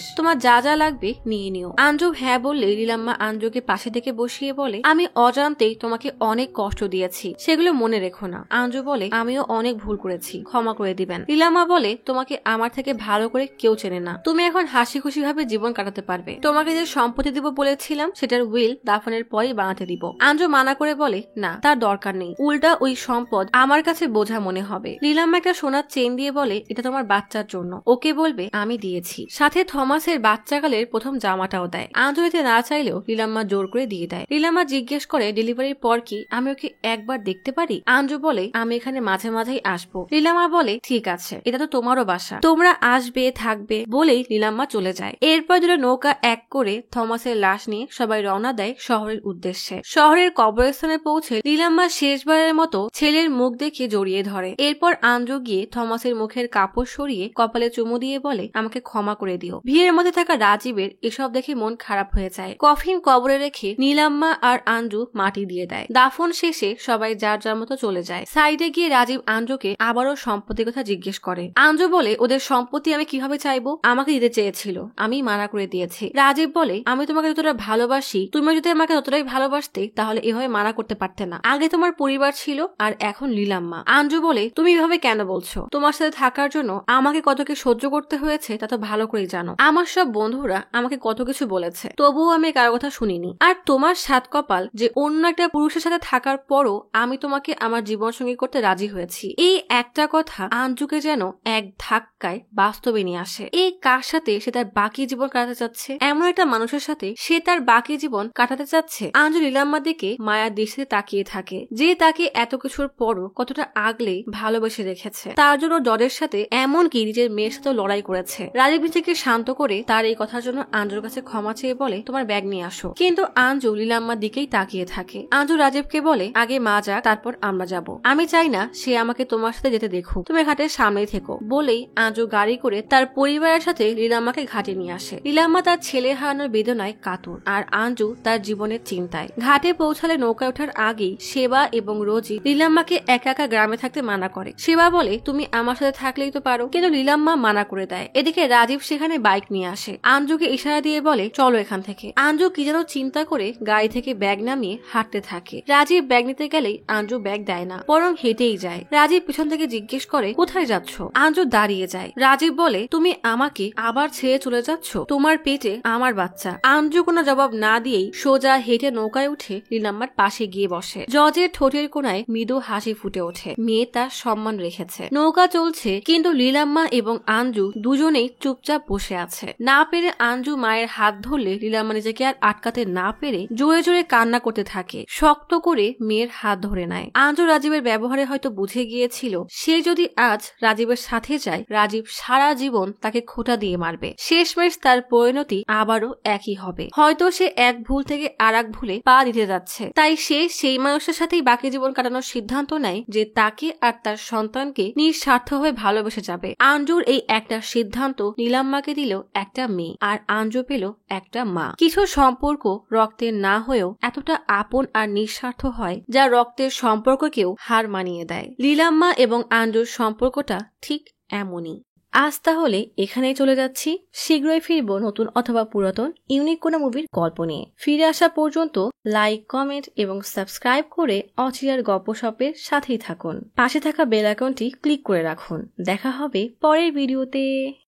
তোমার যা যা লাগবে নিয়ে নিও। আঞ্জু হ্যাঁ বললে লীলাম্মা আঞ্জুকে পাশে থেকে বসিয়ে বলে আমি অজান্তেই তোমাকে অনেক কষ্ট দিয়েছি, সেগুলো মনে রেখো না। আঞ্জু বলে আমিও অনেক ভুল করেছি, ক্ষমা করে দিবেন। লীলাম্মা বলে তোমাকে আমার থেকে ভালো করে কেউ চেনে না, তুমি এখন হাসি খুশি ভাবে জীবন কাটাতে পারবে। তোমাকে যে সম্পত্তি দিব বলেছিলাম সেটার উইল দাফনের পরই বানাতে দিব। আঞ্জু মানা করে বলে না, তার দরকার নেই, উল্টা ওই সম্পদ আমার কাছে বোঝা মনে হবে। লীলাম্মা একটা সোনার চেন দিয়ে বলে এটা তোমার বাচ্চার জন্য, ওকে বলবে আমি দিয়েছি। সাথে থমাসের বাচ্চাকালের প্রথম জামাটাও দেয়। আঞ্জু এতে না চাইলেও লীলাম্মা জোর করে দিয়ে দেয়। লীলাম্মা জিজ্ঞেস করে ডেলিভারির পর কি আমি ওকে একবার দেখতে পারি? আঞ্জু বলে আমি এখানে মাঝে মাঝেই আসবো। লীলাম্মা বলে ঠিক আছে, এটা তো তোমারও বাসা, তোমরা আসবে থাকবে, বলেই লীলাম্মা চলে যায়। এরপর দুটো নৌকা এক করে থমাসের লাশ নিয়ে সবাই রওনা দেয় শহরের উদ্দেশ্যে। শহরের কবরস্থানে পৌঁছে লীলাম্মা শেষবারের মতো ছেলের মুখ দেখে জড়িয়ে ধরে। এরপর আঞ্জু গিয়ে থমাসের মুখের কাপড় সরিয়ে কপালে চুমু দিয়ে বলে আমাকে ক্ষমা করে দিও। ভিড়ের মধ্যে থাকা রাজীবের এসব দেখে মন খারাপ হয়ে যায়। কফিন কবরে রেখে নীলাম্মা আর আঞ্জু মাটি দিয়ে দেয়। দাফন শেষে সবাই যার যার মতো চলে যায়। সাইডে গিয়ে রাজীব আঞ্জুকে আবারও সম্পত্তির কথা জিজ্ঞেস করে। আঞ্জু বলে ওদের সম্পত্তি আমি কিভাবে চাইবো, আমাকে দিতে চেয়েছিল, আমি মানা করে দিয়েছি। রাজীব বলে আমি তোমাকে যতটা ভালোবাসি, তুমি যদি আমাকে ততটাই ভালোবাসতে তাহলে এভাবে মানা করতে পারতে না। আগে তোমার পরিবার ছিল আর এখন লীলাম্মা। আঞ্জু বলে তুমি এভাবে কেন বলছো? তোমার সাথে থাকার জন্য আমাকে কত কি সহ্য করতে হয়েছে তা তো ভালো করেই জানো। আমার সব বন্ধুরা আমাকে কত কিছু বলেছে, তবুও আমি কারো কথা শুনিনি। আর তোমার সাত কপাল যে অন্য একটা পুরুষের সাথে থাকার পরও আমি তোমাকে আমার জীবন সঙ্গী করতে রাজি হয়েছি। এই একটা কথা আঞ্জুকে যেন এক ধাক্কায় বাস্তবে নিয়ে আসে। এই কার সাথে সে তার বাকি জীবন কাটাতে চাচ্ছে? এমন একটা মানুষের সাথে সে তার বাকি জীবন কাটাতে চাচ্ছে। আঞ্জু লীলাম্মার দিকে মায়ার দৃষ্টিতে তাকিয়ে থাকে, যে তাকে এত কিছুর পরও কতটা আগলে ভালোবেসে রেখেছে। তার জন্য জর্জের সাথে এমনকি নিজের মেয়ের সাথে লড়াই করেছে। রাজীব নিজেকে শান্ত করে তার এই কথার জন্য আঞ্জুর কাছে ক্ষমা চেয়ে বলে তোমার ব্যাগ নিয়ে আসো। কিন্তু আঞ্জু লীলাম্মার দিকেই তাকিয়ে থাকে। আঞ্জু রাজীবকে বলে আগে মা যাক, তারপর আমরা যাব। আমি চাই না সে আমাকে তোমার সাথে যেতে দেখুক, তুমি ঘাটের সামনেই থেকো। বলেই আঞ্জু গাড়ি করে তার পরিবারের সাথে লীলাম্মাকে ঘাটে নিয়ে আসে। লীলাম্মা তার ছেলে হারানোর বেদনায় কাতর, আর আঞ্জু তার জীবনের চিন্তায়। ঘাটে পৌঁছালে নৌকায় ওঠার আগেই সেবা এবং রোজি লীলাম্মাকে একা একা গ্রামে থাকতে মানা করে। সেবা বলে তুমি আমার সাথে থাকলেই তো পারো, কিন্তু লীলাম্মা মানা করে দেয়। এদিকে রাজীব সেখানে বাইক নিয়ে আসে। আঞ্জুকে ইশারা দিয়ে বলে চলো এখান থেকে। আঞ্জু কি যেন চিন্তা করে গাড়ি থেকে ব্যাগ নামিয়ে হাঁটতে থাকে। রাজীব ব্যাগ নিতে গেলেই আঞ্জু ব্যাগ দেয় না, বরং হেঁটেই যায়। রাজীব পিছন থেকে জিজ্ঞেস করে কোথায় যাচ্ছ? আঞ্জু দাঁড়িয়ে যায়। রাজীব বলে তুমি আমাকে আবার ছেড়ে চলে যাচ্ছ, তোমার পেটে আমার বাচ্চা। আঞ্জু কোনো জবাব না দিয়েই সোজা হেঁটে নৌকায় উঠে লীলাম্মার পাশে গিয়ে বসে। জর্জের ঠোঁটের কোনায় মৃদু হাসি ফুটে ওঠে, মেয়ে তার সম্মান রেখেছে। নৌকা চলছে, কিন্তু লীলাম্মা এবং আঞ্জু দুজনেই চুপচাপ বসে আছে। না পেরে আঞ্জু মায়ের হাত ধরলে লীলাম্মা নিজেকে আর আটকাতে না পেরে জোরে জোরে কান্না করতে থাকে। শক্ত করে মেয়ের হাত ধরে নেয়। আঞ্জু রাজীবের রাজীবের ব্যবহারে হয়তো বুঝে গিয়েছিল সে যদি আজ রাজীবের সাথে যায় রাজীব সারা জীবন তাকে খোঁটা দিয়ে মারবে। শেষমেশ তার পরিণতি আবারও একই হবে। হয়তো সে এক ভুল থেকে আর এক ভুলে পা দিতে যাচ্ছে, তাই সে সেই মানুষের সাথেই বাকি জীবন কাটানোর সিদ্ধান্ত নেয় যে তাকে আর তার সন্তানকে নিঃস্বার্থভাবে ভালোবেসে যাবে। আঞ্জুর এই একটা সিদ্ধান্ত নীলাম্মাকে দিল একটা মেয়ে, আর আঞ্জু পেল একটা মা। কিছু সম্পর্ক রক্তের না হয়েও এতটা আপন আর নিঃস্বার্থ হয় যা রক্তের সম্পর্ককেও হার মানিয়ে দেয়। নীলাম্মা এবং আঞ্জুর সম্পর্কটা ঠিক এমনই। আজ তাহলে এখানেই চলে যাচ্ছি। শীঘ্রই ফিরবো নতুন অথবা পুরাতন ইউনিক কোনো মুভির গল্প নিয়ে। ফিরে আসা পর্যন্ত লাইক, কমেন্ট এবং সাবস্ক্রাইব করে অচিরার গপ্পসপের সাথেই থাকুন। পাশে থাকা বেল আইকনটি ক্লিক করে রাখুন। দেখা হবে পরের ভিডিওতে।